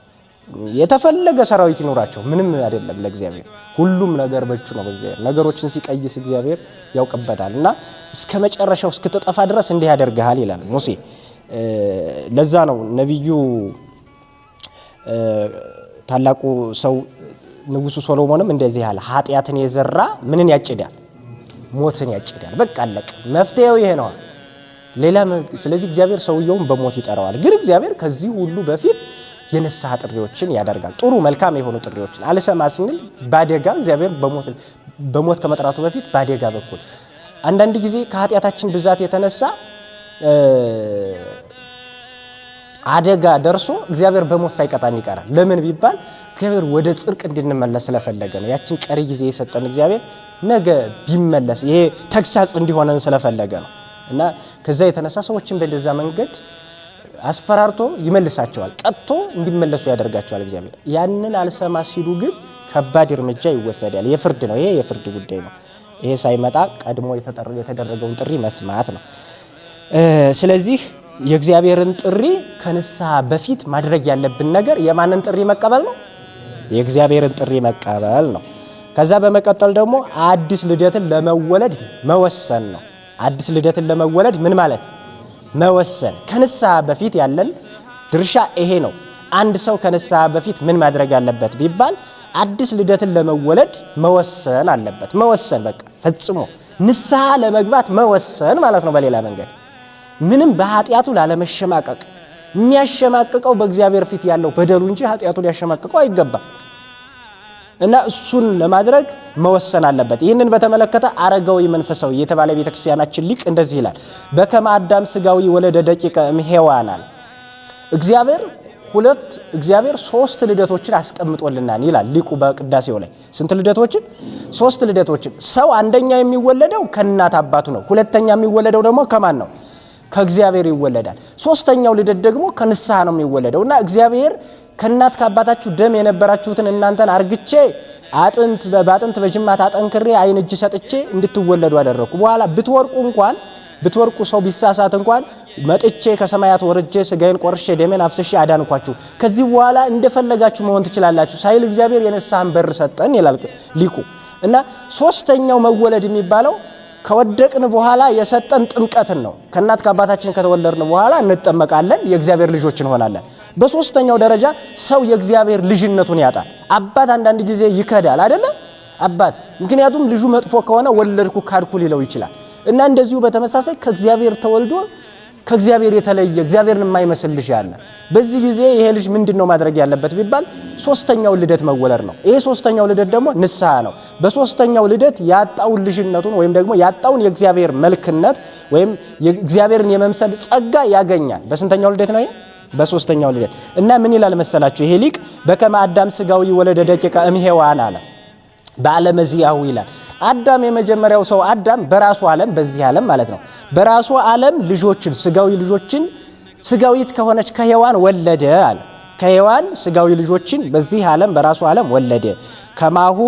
የተፈለገ ሰራዊት ይኖራቸው ምንም አይደለም ለእግዚአብሔር ሁሉም ነገር በእጁ ነው እግዚአብሔር ነገሮችን ሲቀይስ እግዚአብሔር ያውቅበታልና እስከመጨረሻው እስክትጠፋ ድረስ እንዲህ ያደርጋል ይላል ሙሴ ለዛ ነው ነብዩ ታላቁ ሰው ንጉሱ ሶሎሞንም እንደዚህ ያለ ኃጢያትን የዘራ ምንን ያጭዳል ሞትን ያጭዳል በቃ አለቀ መፍትሄው ይሄ ነው ሌላ ስለዚህ እግዚአብሔር ሰውየውን በሞት ይጠራዋል ግን እግዚአብሔር ከዚህ ሁሉ በፊት የነሳህ ጥሪዎችን ያደርጋል ጥሩ መልካም የሆኑ ጥሪዎችን አልሰማ ስንል ባደጋ እግዚአብሔር በሞት ከመጥራቱ በፊት ባደጋ በኩል አንዳንድ ጊዜ ከኃጢያታችን ብዛት የተነሳ አደጋ ደርሶ እግዚአብሔር በሞት ሳይቀጣን ይቀራል ለምን ቢባል እግዚአብሔር ወደ ጽድቅ እንድንመለስ ስለፈለገ ነው ያችን ቀሪ ጊዜ የሰጠን እግዚአብሔር ነገ ቢመለስ ይሄ ተግሳጽ እንዲሆነን ስለፈለገ ነው እና ከዛ የተነሳ ሰዎችን በእንደዛ መንገድ አስፈራርቶ ይመልሳቸዋል ቀጥቶ እንዲመለሱ ያደርጋቸዋል እግዚአብሔር ያንን አልሰማ ሲሉ ግን ከባድ እርምጃ ይወሰዳል የፍርድ ነው ይሄ የፍርድ ጉዳይ ነው ይሄ ሳይመጣ ቀድሞ የተደረገውን ጥሪ መስማት ነው ስለዚህ የእግዚአብሔርን ጥሪ ከንስሐ በፊት ማድረግ ያለብን ነገር የማንን ጥሪ መቀበል ነው የእግዚአብሔርን ጥሪ መቀበል ነው ከዛ በመቀጠል ደግሞ አዲስ ልደትን ለመወለድ መወሰን ነው አዲስ ልደትን ለመወለድ ምን ማለት መወሰን ከንስሐ በፊት ያለን ድርሻ ይሄ ነው አንድ ሰው ከንስሐ በፊት ምን ማድረግ አለበት ቢባል አዲስ ልደትን ለመወለድ መወሰን አለበት መወሰን በቃ ፈጽሞ ንስሐ ለመግባት መወሰን ማለት ነው በሌላ መንገድ ምንም በኃጢያቱ ላለመሸማቀቅ የሚያሸማቀቀው በእግዚአብሔር ፊት ያለው በደሉ እንጂ ኃጢያቱ ሊያሸማቀቀው አይገባም እና እሱን ለማድረግ መወሰን አለበት። ይህንን በተመለከተ አረጋዊ መንፈሳዊ የተባለ ቤተክርስቲያናችን ሊቅ እንደዚህ ይላል። በከመ አዳም ስጋዊ ወለደ ደቂቀ እምሔዋን አለ። እግዚአብሔር 3 ልደቶችን አስቀምጦልናል ይላል ሊቁ በቅዳሴው ላይ። ስንት ልደቶችን? 3 ልደቶችን። ሰው አንደኛ የሚወለደው ከእናት አባቱ ነው። ሁለተኛ የሚወለደው ደግሞ ከማን ነው? ከእግዚአብሔር ይወለዳል። ሶስተኛው ልደት ደግሞ ከንስሐ ነው የሚወለደውና እግዚአብሔር ከእናት ከአባታችሁ ደም የነበራችሁትን እናንተን አርግቼ በአጥንት በጅማት አጠንክሬ ዓይን እጅ ሰጥቼ እንድትወለዱ አደረኩ። በኋላ ብትወርቁ ሰው ቢሳሳት እንኳን መጥቼ ከሰማያት ወርጄ ስጋዬን ቆርሼ ደሜን አፍስሼ አዳንኳችሁ። ከዚህ በኋላ እንደፈለጋችሁ መሆን ትችላላችሁ ሳይል እግዚአብሔር የንስሐን በር ሰጠን ይላል ሊቁ። እና ሶስተኛው መወለድ የሚባለው ከወደቅን በኋላ የሰጠን ጥምቀትን ነው። ከእናት ከአባታችን ከተወለድን በኋላ እንጠመቃለን፣ የእግዚአብሔር ልጆች እንሆናለን። በሶስተኛው ደረጃ ሰው የእግዚአብሔር ልጅነቱን ያጣል። አባት አንዳንድ ጊዜ ይከዳል አይደለ? አባት ምክንያቱም ልጁ መጥፎ ከሆነ ወለድኩ ካድኩ ሊለው ይችላል። እና እንደዚሁ በተመሳሳይ ከእግዚአብሔር ተወልዶ ከእግዚአብሔር የተለየ እግዚአብሔርን የማይመስል ልጅ ያለ። በዚህ ጊዜ ይሄ ልጅ ምንድነው ማድረግ ያለበት ቢባል ሶስተኛው ልደት መወለድ ነው። ይሄ ሶስተኛው ልደት ደግሞ ንስሐ ነው። በሶስተኛው ልደት ያጣውን ልጅነቱን ወይም ደግሞ ያጣውን የእግዚአብሔር መልክነት ወይም የእግዚአብሔርን የመምሰል ጸጋ ያገኛል። በስንተኛው ልደት ነው? በሶስተኛው ልደት። እና ምን ይላል መሰላችሁ ይሄ ሊቅ? በከመ አዳም ስጋዊ ወለደ ደቂቀ እምሔዋን አለ በዓለመ ዚአሁ ይላል። አዳም የመጀመሪያው ሰው አዳም በራሱ ዓለም በዚህ ዓለም ማለት ነው በራሱ ዓለም ልጆችን ስጋዊ ልጆችን ስጋዊት ከሆነች ከሔዋን ወለደ አለ። ከሔዋን ስጋዊ ልጆችን በዚህ ዓለም በራሱ ዓለም ወለደ። ከማሁ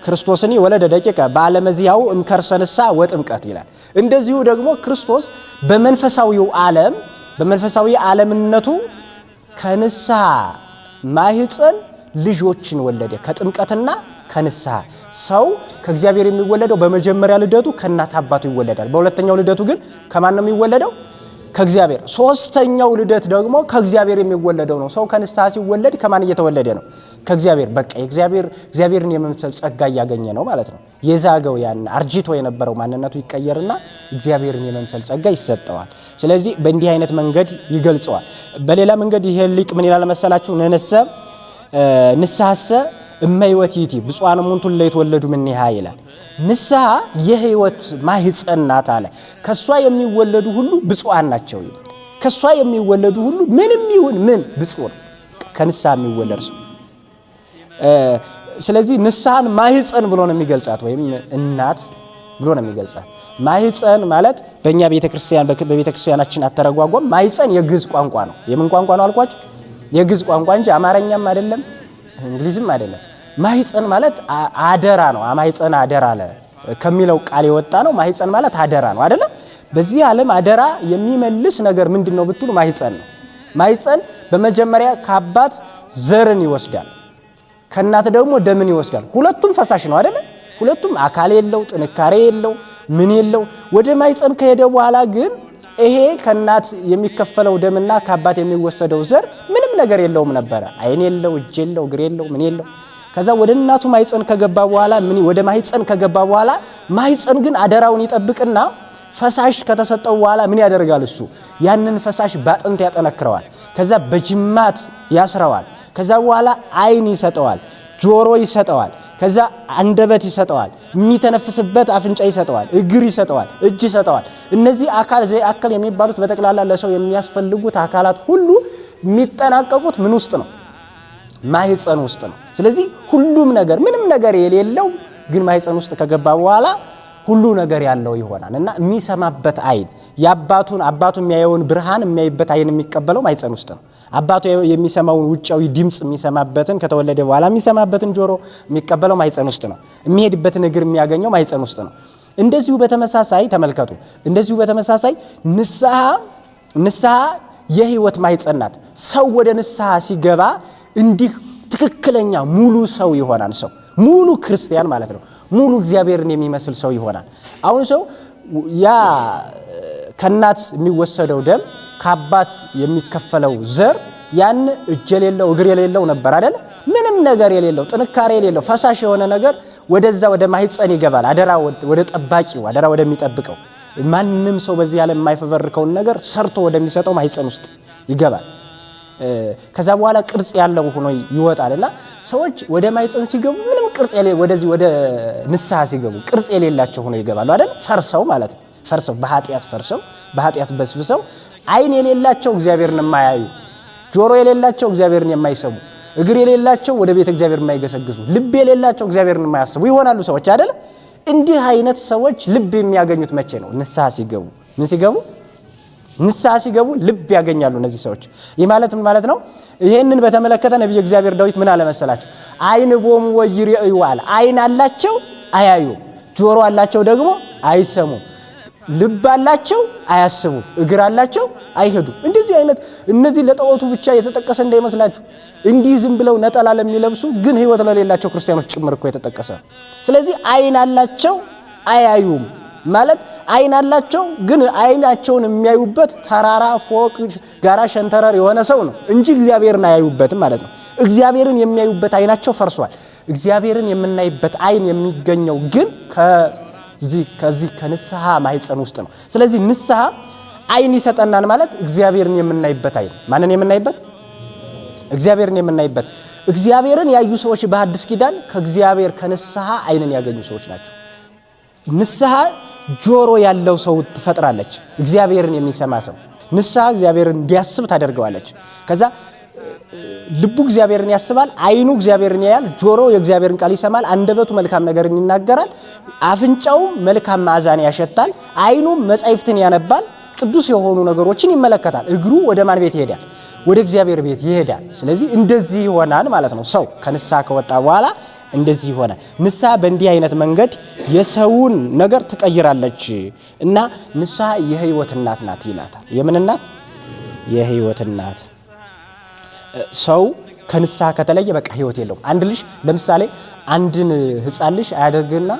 ክርስቶስኒ ወለደ ደቂቀ በዓለመ ዚአሁ እምከርሰ ንስሐ ወጥምቀት ይላል። እንደዚሁ ደግሞ ክርስቶስ በመንፈሳዊው ዓለም በመንፈሳዊ ዓለምነቱ ከንስሐ ማህፀን ልጆችን ወለደ። ከጥምቀትና ከንስሐ ሰው ከእግዚአብሔር የሚወለደው በመጀመሪያ ልደቱ ከእናት አባቱ ይወለዳል። በሁለተኛው ልደቱ ግን ከማን ነው የሚወለደው? ከእግዚአብሔር። ሶስተኛው ልደት ደግሞ ከእግዚአብሔር የሚወለደው ነው። ሰው ከንስሐ ሲወለድ ከማን እየተወለደ ነው? ከእግዚአብሔር። በቃ እግዚአብሔርን የመምሰል ጸጋ እያገኘ ነው ማለት ነው። የዛገው ያን አርጅቶ የነበረው ማንነቱ ይቀየርና እግዚአብሔርን የመምሰል ጸጋ ይሰጠዋል። ስለዚህ በእንዲህ አይነት መንገድ ይገልጸዋል። በሌላ መንገድ ይሄ ሊቅ ምን ይላል መሰላችሁ? ንስሐሰ እመይወት ይእቲ ብፁዓን እሙንቱ ለይተወለዱ እምኔሃ ይላል። ንስሐ የህይወት ማህፀን ናት አለ። ከሷ የሚወለዱ ሁሉ ብፁዓን ናቸው ይላል። ከሷ የሚወለዱ ሁሉ ምንም ይሁን ምን ብፁዕ ነው ከንስሐ የሚወለድ ሰው። ስለዚህ ንስሐን ማህፀን ብሎ ነው የሚገልጻት ወይም እናት ብሎ ነው የሚገልጻት። ማህፀን ማለት በእኛ ቤተክርስቲያን በቤተክርስቲያናችን አተረጓጓም ማህፀን የግዕዝ ቋንቋ ነው። የምን ቋንቋ ነው አልኳችሁ? የግዕዝ ቋንቋ እንጂ አማርኛም አይደለም እንግሊዝም አይደለም። ማህፀን ማለት አደራ ነው። ማህፀን አደራ አለ ከሚለው ቃል የወጣ ነው። ማህፀን ማለት አደራ ነው አይደለ? በዚህ ዓለም አደራ የሚመልስ ነገር ምንድነው ብትሉ ማህፀን ነው። ማህፀን በመጀመሪያ ከአባት ዘርን ይወስዳል፣ ከእናት ደግሞ ደምን ይወስዳል። ሁለቱም ፈሳሽ ነው አይደለ? ሁለቱም አካል የለው ጥንካሬ የለው ምን የለው። ወደ ማህፀን ከሄደ በኋላ ግን ይሄ ከእናት የሚከፈለው ደምና ከአባት የሚወሰደው ዘር ምንም ነገር የለውም ነበረ። አይን የለው እጅ የለው እግር የለው ምን የለው። ከዛ ወደ እናቱ ማህፀን ከገባ በኋላ ወደ ማህፀን ከገባ በኋላ ማህፀን ግን አደራውን ይጠብቅና ፈሳሽ ከተሰጠው በኋላ ምን ያደርጋል? እሱ ያንን ፈሳሽ ባጥንት ያጠነክረዋል። ከዛ በጅማት ያስረዋል። ከዛ በኋላ አይን ይሰጠዋል፣ ጆሮ ይሰጠዋል፣ ከዛ አንደበት ይሰጠዋል፣ የሚተነፍስበት አፍንጫ ይሰጠዋል፣ እግር ይሰጠዋል፣ እጅ ይሰጠዋል። እነዚህ አካል የሚባሉት በጠቅላላ ለሰው የሚያስፈልጉት አካላት ሁሉ የሚጠናቀቁት ምን ውስጥ ነው? ማህፀን ውስጥ ነው። ስለዚህ ሁሉም ነገር ምንም ነገር የሌለው ግን ማህፀን ውስጥ ከገባ በኋላ ሁሉ ነገር ያለው ይሆናል እና የሚሰማበት አይን አባቱ የሚያየውን ብርሃን የሚያይበት አይን የሚቀበለው ማህፀን ውስጥ ነው። አባቱ የሚሰማውን ውጫዊ ድምጽ የሚሰማበትን ከተወለደ በኋላ የሚሰማበትን ጆሮ የሚቀበለው ማህፀን ውስጥ ነው። የሚሄድበትን እግር የሚያገኘው ማህፀን ውስጥ ነው። እንደዚሁ በተመሳሳይ ተመልከቱ። እንደዚሁ በተመሳሳይ ንስሐ የህይወት ማህፀን ናት። ሰው ወደ ንስሐ ሲገባ እንዲህ ትክክለኛ ሙሉ ሰው ይሆናል። ሰው ሙሉ ክርስቲያን ማለት ነው። ሙሉ እግዚአብሔርን የሚመስል ሰው ይሆናል። አሁን ሰው ያ ከእናት የሚወሰደው ደም ከአባት የሚከፈለው ዘር ያን እጅ የሌለው እግር የሌለው ነበር አይደል? ምንም ነገር የሌለው ጥንካሬ የሌለው ፈሳሽ የሆነ ነገር ወደዛ ወደ ማህፀን ይገባል። አደራ ወደ ጠባቂው አደራ ወደሚጠብቀው ማንም ሰው በዚህ ዓለም የማይፈበርከውን ነገር ሰርቶ ወደሚሰጠው ማህፀን ውስጥ ይገባል። ከዛ በኋላ ቅርጽ ያለው ሆኖ ይወጣልና ሰዎች ወደ ማይፀን ሲገቡ ምንም ቅርጽ ወደዚህ ወደ ንስሐ ሲገቡ ቅርጽ የሌላቸው ሆኖ ይገባሉ አይደል? ፈርሰው ማለት ነው። ፈርሰው በኃጢአት በስብሰው አይን የሌላቸው እግዚአብሔርን የማያዩ፣ ጆሮ የሌላቸው እግዚአብሔርን የማይሰሙ፣ እግር የሌላቸው ወደ ቤተ እግዚአብሔር የማይገሰግሱ፣ ልብ የሌላቸው እግዚአብሔርን የማያስቡ ይሆናሉ ሰዎች አይደል? እንዲህ አይነት ሰዎች ልብ የሚያገኙት መቼ ነው? ንስሐ ሲገቡ። ምን ሲገቡ? ንስሐ ሲገቡ ልብ ያገኛሉ እነዚህ ሰዎች። ይህ ማለት ምን ማለት ነው? ይሄንን በተመለከተ ነብዩ እግዚአብሔር ዳዊት ምን አለ መሰላችሁ? አይን ቦሙ ወይሪኡ አለ። አይን አላቸው አያዩም፣ ጆሮ አላቸው ደግሞ አይሰሙም፣ ልብ አላቸው አያስቡ፣ እግር አላቸው አይሄዱ። እንደዚህ አይነት እነዚህ ለጣዖቱ ብቻ የተጠቀሰ እንዳይመስላችሁ። እንዲህ ዝም ብለው ነጠላ ለሚለብሱ ግን ህይወት ለሌላቸው ክርስቲያኖች ጭምር እኮ የተጠቀሰ። ስለዚህ አይን አላቸው አያዩም ማለት አይን አላቸው ግን አይናቸውን የሚያዩበት ተራራ፣ ፎቅ፣ ጋራ፣ ሸንተረር የሆነ ሰው ነው እንጂ እግዚአብሔርን አያዩበትም ማለት ነው። እግዚአብሔርን የሚያዩበት አይናቸው ፈርሷል። እግዚአብሔርን የምናይበት አይን የሚገኘው ግን ከዚህ ከንስሐ ማህፀን ውስጥ ነው። ስለዚህ ንስሐ አይን ይሰጠናል ማለት እግዚአብሔርን የምናይበት አይን። ማንን የምናይበት? እግዚአብሔርን የምናይበት። እግዚአብሔርን ያዩ ሰዎች በሐዲስ ኪዳን ከእግዚአብሔር ከንስሐ አይንን ያገኙ ሰዎች ናቸው። ንስሐ ጆሮ ያለው ሰው ትፈጥራለች፣ እግዚአብሔርን የሚሰማ ሰው። ንስሐ እግዚአብሔርን እንዲያስብ ታደርገዋለች። ከዛ ልቡ እግዚአብሔርን ያስባል፣ አይኑ እግዚአብሔርን ያያል፣ ጆሮ የእግዚአብሔርን ቃል ይሰማል፣ አንደበቱ መልካም ነገርን ይናገራል፣ አፍንጫው መልካም መዓዛን ያሸታል፣ አይኑ መጻሕፍትን ያነባል፣ ቅዱስ የሆኑ ነገሮችን ይመለከታል። እግሩ ወደ ማን ቤት ይሄዳል? ወደ እግዚአብሔር ቤት ይሄዳል። ስለዚህ እንደዚህ ይሆናል ማለት ነው። ሰው ከንስሐ ከወጣ በኋላ እንደዚህ ይሆናል። ንስሐ በእንዲህ አይነት መንገድ የሰውን ነገር ትቀይራለች እና ንስሐ የህይወት እናት ናት ይላታል። የምን እናት? የህይወት እናት። ሰው ከንስሐ ከተለየ በቃ ህይወት የለውም። አንድ ልጅ ለምሳሌ አንድን ህፃን ልጅ አያደርግና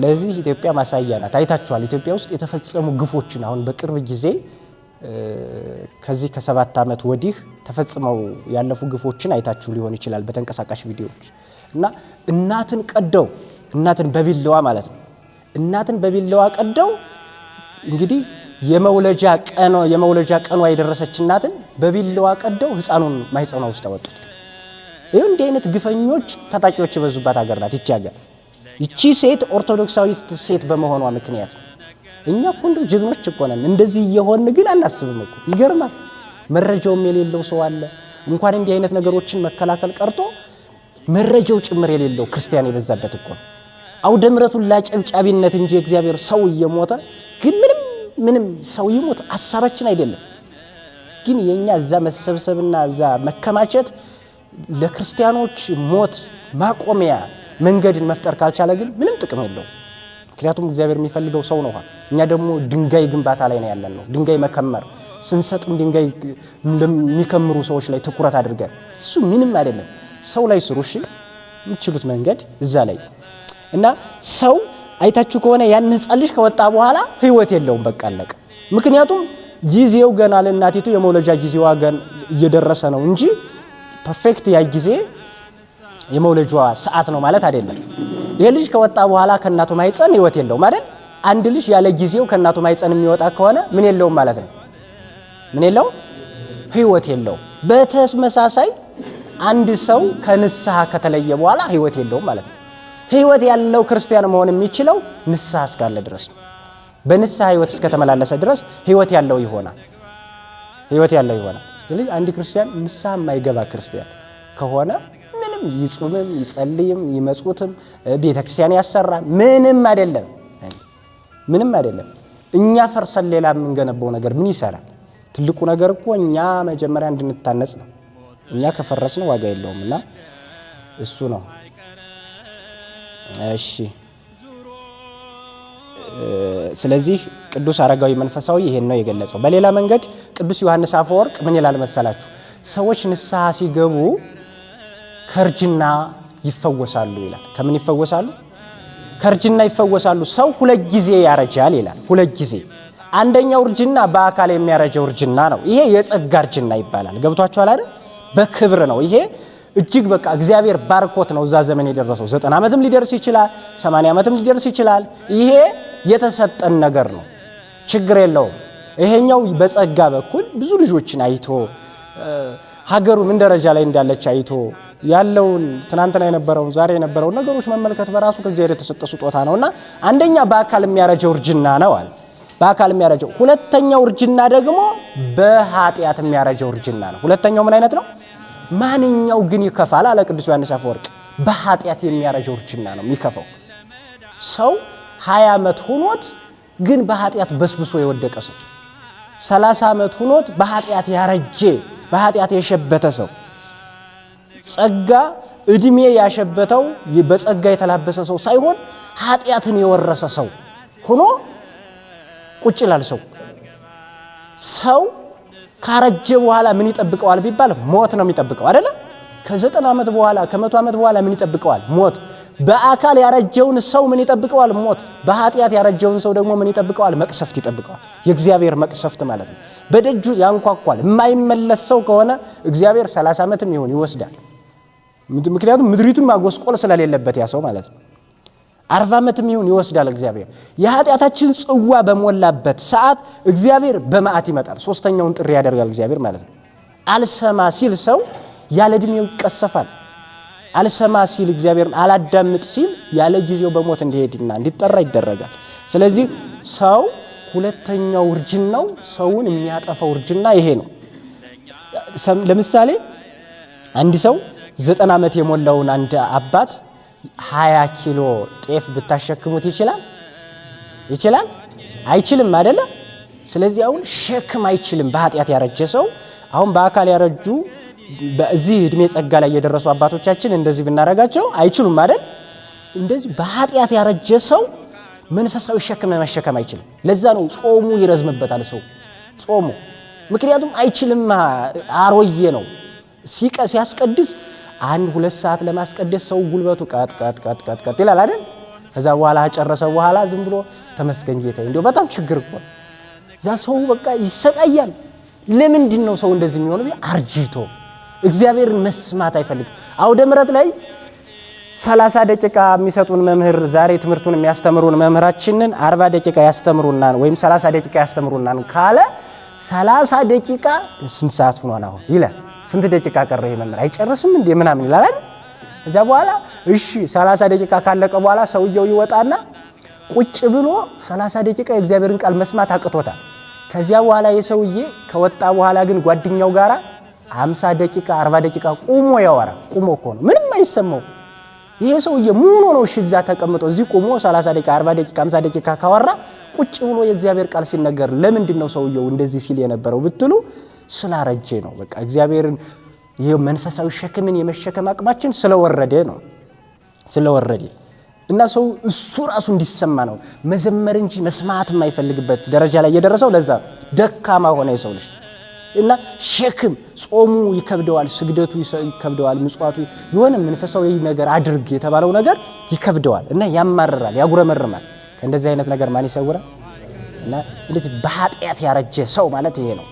ለዚህ ኢትዮጵያ ማሳያ ናት። አይታችኋል። ኢትዮጵያ ውስጥ የተፈጸሙ ግፎችን አሁን በቅርብ ጊዜ ከዚህ ከ7 ዓመት ወዲህ ተፈጽመው ያለፉ ግፎችን አይታችሁ ሊሆን ይችላል በተንቀሳቃሽ ቪዲዮዎች እና እናትን በቢላዋ ማለት ነው። እናትን በቢላዋ ቀደው እንግዲህ የመውለጃ ቀኗ የደረሰች እናትን በቢላዋ ቀደው ህፃኑን ማህፀኗ ውስጥ አወጡት። ይሄ እንዲህ አይነት ግፈኞች ታጣቂዎች የበዙባት ሀገር ናት ይቺ ሀገር። ይቺ ሴት ኦርቶዶክሳዊት ሴት በመሆኗ ምክንያት እኛ እኮ እንደው ጀግኖች እኮ ነን። እንደዚህ እየሆን ግን አናስብም እኮ። ይገርማል። መረጃውም የሌለው ሰው አለ። እንኳን እንዲህ አይነት ነገሮችን መከላከል ቀርቶ መረጃው ጭምር የሌለው ክርስቲያን የበዛበት እኮ ነው። አውደ ምሕረቱን ላጨብጫቢነት እንጂ እግዚአብሔር ሰው እየሞተ ግን ምንም ሰው ይሞት ሐሳባችን አይደለም። ግን የኛ እዛ መሰብሰብና እዛ መከማቸት ለክርስቲያኖች ሞት ማቆሚያ መንገድን መፍጠር ካልቻለ ግን ምንም ጥቅም የለውም። ምክንያቱም እግዚአብሔር የሚፈልገው ሰው ነው። እኛ ደግሞ ድንጋይ ግንባታ ላይ ነው ያለነው። ድንጋይ መከመር ስንሰጥም ድንጋይ ለሚከምሩ ሰዎች ላይ ትኩረት አድርገን እሱ ምንም አይደለም። ሰው ላይ ስሩ እሺ፣ የምትችሉት መንገድ እዛ ላይ እና ሰው አይታችሁ ከሆነ ያን ህፃን ልጅ ከወጣ በኋላ ህይወት የለውም። በቃ አለቀ። ምክንያቱም ጊዜው ገና ለእናቲቱ የመውለጃ ጊዜዋ ገና እየደረሰ ነው እንጂ ፐርፌክት ያ ጊዜ የመውለጃዋ ሰዓት ነው ማለት አይደለም። ይሄ ልጅ ከወጣ በኋላ ከእናቱ ማህፀን ህይወት የለውም አይደል? አንድ ልጅ ያለ ጊዜው ከእናቱ ማህፀን የሚወጣ ከሆነ ምን የለውም ማለት ነው? ምን የለውም? ህይወት የለውም። በተመሳሳይ አንድ ሰው ከንስሐ ከተለየ በኋላ ህይወት የለውም ማለት ነው። ህይወት ያለው ክርስቲያን መሆን የሚችለው ንስሐ እስካለ ድረስ ነው። በንስሐ ህይወት እስከተመላለሰ ድረስ ህይወት ያለው ይሆናል። ህይወት ያለው ይሆናል። ስለዚህ አንድ ክርስቲያን ንስሐ የማይገባ ክርስቲያን ከሆነ ምንም ይጹምም ይጸልይም ይመጽውትም ቤተክርስቲያን ያሰራ ምንም አይደለም። እኛ ፈርሰን ሌላ የምንገነባው ነገር ምን ይሰራል? ትልቁ ነገር እኮ እኛ መጀመሪያ እንድንታነጽ ነው። እኛ ከፈረስን ዋጋ የለውም እና እሱ ነው። እሺ፣ ስለዚህ ቅዱስ አረጋዊ መንፈሳዊ ይሄን ነው የገለጸው። በሌላ መንገድ ቅዱስ ዮሐንስ አፈወርቅ ምን ይላል መሰላችሁ? ሰዎች ንስሐ ሲገቡ ከርጅና ይፈወሳሉ ይላል። ከምን ይፈወሳሉ? ከርጅና ይፈወሳሉ። ሰው 2 ጊዜ ያረጃል ይላል። 2 ጊዜ። አንደኛው እርጅና በአካል የሚያረጀው እርጅና ነው። ይሄ የጸጋ እርጅና ይባላል። ገብቷችኋል አይደል? በክብር ነው። ይሄ እጅግ በቃ እግዚአብሔር ባርኮት ነው እዛ ዘመን የደረሰው። 90 ዓመትም ሊደርስ ይችላል፣ 80 ዓመትም ሊደርስ ይችላል። ይሄ የተሰጠን ነገር ነው፣ ችግር የለውም። ይሄኛው በጸጋ በኩል ብዙ ልጆችን አይቶ ሀገሩ ምን ደረጃ ላይ እንዳለች አይቶ ያለውን ትናንትና የነበረውን ዛሬ የነበረውን ነገሮች መመልከት በራሱ ከእግዚአብሔር የተሰጠ ስጦታ ነውና አንደኛ በአካል የሚያረጀው እርጅና ነው አለ። በአካል የሚያረጀው። ሁለተኛው እርጅና ደግሞ በኃጢአት የሚያረጀው እርጅና ነው። ሁለተኛው ምን አይነት ነው? ማንኛው ግን ይከፋል አለ ቅዱስ ዮሐንስ አፈወርቅ። በኃጢአት የሚያረጀው እርጅና ነው የሚከፋው። ሰው 20 ዓመት ሆኖት ግን በኃጢአት በስብሶ የወደቀ ሰው፣ 30 ዓመት ሆኖት በኃጢአት ያረጀ በኃጢአት የሸበተ ሰው፣ ጸጋ እድሜ ያሸበተው በጸጋ የተላበሰ ሰው ሳይሆን ኃጢአትን የወረሰ ሰው ሆኖ ቁጭ ይላል። ሰው ካረጀ በኋላ ምን ይጠብቀዋል ቢባል ሞት ነው የሚጠብቀው አይደለ? ከ90 ዓመት በኋላ ከ100 ዓመት በኋላ ምን ይጠብቀዋል? ሞት። በአካል ያረጀውን ሰው ምን ይጠብቀዋል? ሞት። በኃጢአት ያረጀውን ሰው ደግሞ ምን ይጠብቀዋል? መቅሰፍት ይጠብቀዋል። የእግዚአብሔር መቅሰፍት ማለት ነው። በደጁ ያንኳኳል። የማይመለስ ሰው ከሆነ እግዚአብሔር 30 ዓመትም ይሆን ይወስዳል። ምክንያቱም ምድሪቱን ማጎስቆል ስለሌለበት ያ ሰው ማለት ነው። 40 ዓመትም ይሁን ይወስዳል እግዚአብሔር። የኃጢአታችን ጽዋ በሞላበት ሰዓት እግዚአብሔር በመዓት ይመጣል። ሶስተኛውን ጥሪ ያደርጋል እግዚአብሔር ማለት ነው። አልሰማ ሲል ሰው ያለ እድሜው ይቀሰፋል። አልሰማ ሲል እግዚአብሔርን አላዳምጥ ሲል ያለ ጊዜው በሞት እንዲሄድና እንዲጠራ ይደረጋል። ስለዚህ ሰው ሁለተኛው እርጅናው ሰውን የሚያጠፋው እርጅና ይሄ ነው። ለምሳሌ አንድ ሰው 90 ዓመት የሞላውን አንድ አባት 20 ኪሎ ጤፍ ብታሸክሙት ይችላል? አይችልም አይደለ? ስለዚህ አሁን ሸክም አይችልም። በኃጢአት ያረጀ ሰው አሁን በአካል ያረጁ በዚህ እድሜ ጸጋ ላይ የደረሱ አባቶቻችን እንደዚህ ብናረጋቸው አይችሉም አይደል? እንደዚህ በኃጢአት ያረጀ ሰው መንፈሳዊ ሸክም መሸከም አይችልም። ለዛ ነው ጾሙ ይረዝምበታል ሰው ጾሙ። ምክንያቱም አይችልም፣ አሮዬ ነው። ሲያስቀድስ 1-2 ሰዓት ለማስቀደስ ሰው ጉልበቱ ቀጥ ይላል አይደል? ከዛ በኋላ ጨረሰ በኋላ ዝም ብሎ ተመስገን ጌታዬ። እንደው በጣም ችግር እኮ እዛ ሰው በቃ ይሰቃያል። ለምንድን ነው ሰው እንደዚህ የሚሆነው? አርጅቶ እግዚአብሔርን መስማት አይፈልግም። አውደ ምሕረት ላይ 30 ደቂቃ የሚሰጡን መምህር ዛሬ ትምህርቱን የሚያስተምሩን መምህራችንን 40 ደቂቃ ያስተምሩናል ወይም 30 ደቂቃ ያስተምሩናል ካለ 30 ደቂቃ ስንት ሰዓት ሆኗል አሁን ይላል። ስንት ደቂቃ ቀረ ይሄ መምህር አይጨርስም እንዴ ምናምን ይላል አይደል? እዛ በኋላ እሺ 30 ደቂቃ ካለቀ በኋላ ሰውየው ይወጣና ቁጭ ብሎ 30 ደቂቃ የእግዚአብሔርን ቃል መስማት አቅቶታል። ከዚያ በኋላ የሰውዬ ከወጣ በኋላ ግን ጓደኛው ጋራ 50 ደቂቃ 40 ደቂቃ ቁሞ ያወራ። ቁሞ እኮ ነው ምንም አይሰማው። ይሄ ሰውዬ ምን ሆኖ እሺ እዛ ተቀምጦ እዚህ ቁሞ 30 ደቂቃ 40 ደቂቃ 50 ደቂቃ ካወራ ቁጭ ብሎ የእግዚአብሔር ቃል ሲነገር ለምንድን ነው ሰውየው እንደዚህ ሲል የነበረው ብትሉ ስላረጀ ነው። በቃ እግዚአብሔርን ይሄ መንፈሳዊ ሸክምን የመሸከም አቅማችን ስለወረደ ነው። ስለወረደ እና ሰው እሱ ራሱ እንዲሰማ ነው መዘመር እንጂ መስማት የማይፈልግበት ደረጃ ላይ የደረሰው ለዛ ደካማ ሆነ የሰው ልጅ። እና ሸክም ጾሙ ይከብደዋል፣ ስግደቱ ይከብደዋል፣ ምጽዋቱ የሆነ መንፈሳዊ ነገር አድርግ የተባለው ነገር ይከብደዋል እና ያማርራል፣ ያጉረመርማል። ከእንደዚህ አይነት ነገር ማን ይሰውራል? እና እንደዚህ በኃጢአት ያረጀ ሰው ማለት ይሄ ነው።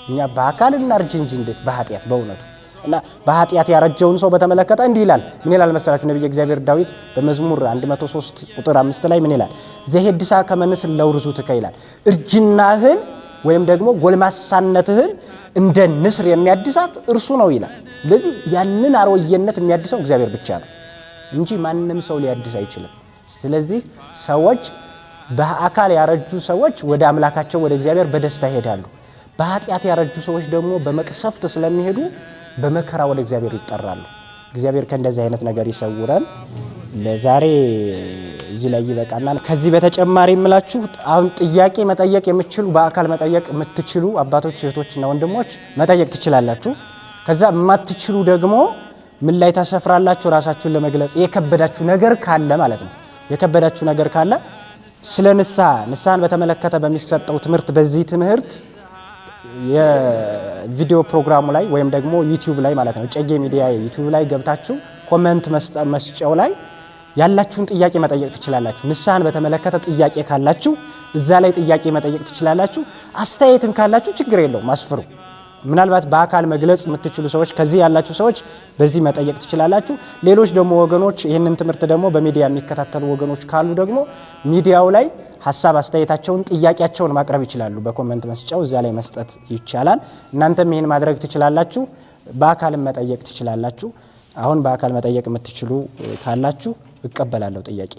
እኛ በአካል እናርጅ እንጂ እንዴት በኃጢአት በእውነቱ። እና በኃጢአት ያረጀውን ሰው በተመለከተ እንዲህ ይላል። ምን ይላል መሰላችሁ? ነብዩ እግዚአብሔር ዳዊት በመዝሙር 103 ቁጥር 5 ላይ ምን ይላል? ዘሄድሳ ከመንስል ለውርዙትከ ይላል። እርጅናህን ወይም ደግሞ ጎልማሳነትህን እንደ ንስር የሚያድሳት እርሱ ነው ይላል። ስለዚህ ያንን አሮየነት የሚያድሰው እግዚአብሔር ብቻ ነው እንጂ ማንንም ሰው ሊያድስ አይችልም። ስለዚህ ሰዎች በአካል ያረጁ ሰዎች ወደ አምላካቸው ወደ እግዚአብሔር በደስታ ይሄዳሉ። በኃጢአት ያረጁ ሰዎች ደግሞ በመቅሰፍት ስለሚሄዱ በመከራ ወደ እግዚአብሔር ይጠራሉ። እግዚአብሔር ከእንደዚህ አይነት ነገር ይሰውረን። ለዛሬ እዚህ ላይ ይበቃና ከዚህ በተጨማሪ የምላችሁ አሁን ጥያቄ መጠየቅ የምትችሉ በአካል መጠየቅ የምትችሉ አባቶች እህቶችና ወንድሞች መጠየቅ ትችላላችሁ። ከዛ የማትችሉ ደግሞ ምን ላይ ታሰፍራላችሁ? ራሳችሁን ለመግለጽ የከበዳችሁ ነገር ካለ ማለት ነው። የከበዳችሁ ነገር ካለ ስለ ንስሐን በተመለከተ በሚሰጠው ትምህርት በዚህ ትምህርት የቪዲዮ ፕሮግራሙ ላይ ወይም ደግሞ ዩቲዩብ ላይ ማለት ነው ጨጌ ሚዲያ ዩቲዩብ ላይ ገብታችሁ ኮሜንት መስጫው ላይ ያላችሁን ጥያቄ መጠየቅ ትችላላችሁ። ንስሐን በተመለከተ ጥያቄ ካላችሁ እዛ ላይ ጥያቄ መጠየቅ ትችላላችሁ። አስተያየትም ካላችሁ ችግር የለውም አስፍሩ። ምናልባት በአካል መግለጽ የምትችሉ ሰዎች ከዚህ ያላችሁ ሰዎች በዚህ መጠየቅ ትችላላችሁ። ሌሎች ደግሞ ወገኖች ይህንን ትምህርት ደግሞ በሚዲያ የሚከታተሉ ወገኖች ካሉ ደግሞ ሚዲያው ላይ ሀሳብ አስተያየታቸውን ጥያቄያቸውን ማቅረብ ይችላሉ። በኮሜንት መስጫው እዛ ላይ መስጠት ይቻላል። እናንተም ይሄን ማድረግ ትችላላችሁ። በአካልም መጠየቅ ትችላላችሁ። አሁን በአካል መጠየቅ የምትችሉ ካላችሁ እቀበላለሁ ጥያቄ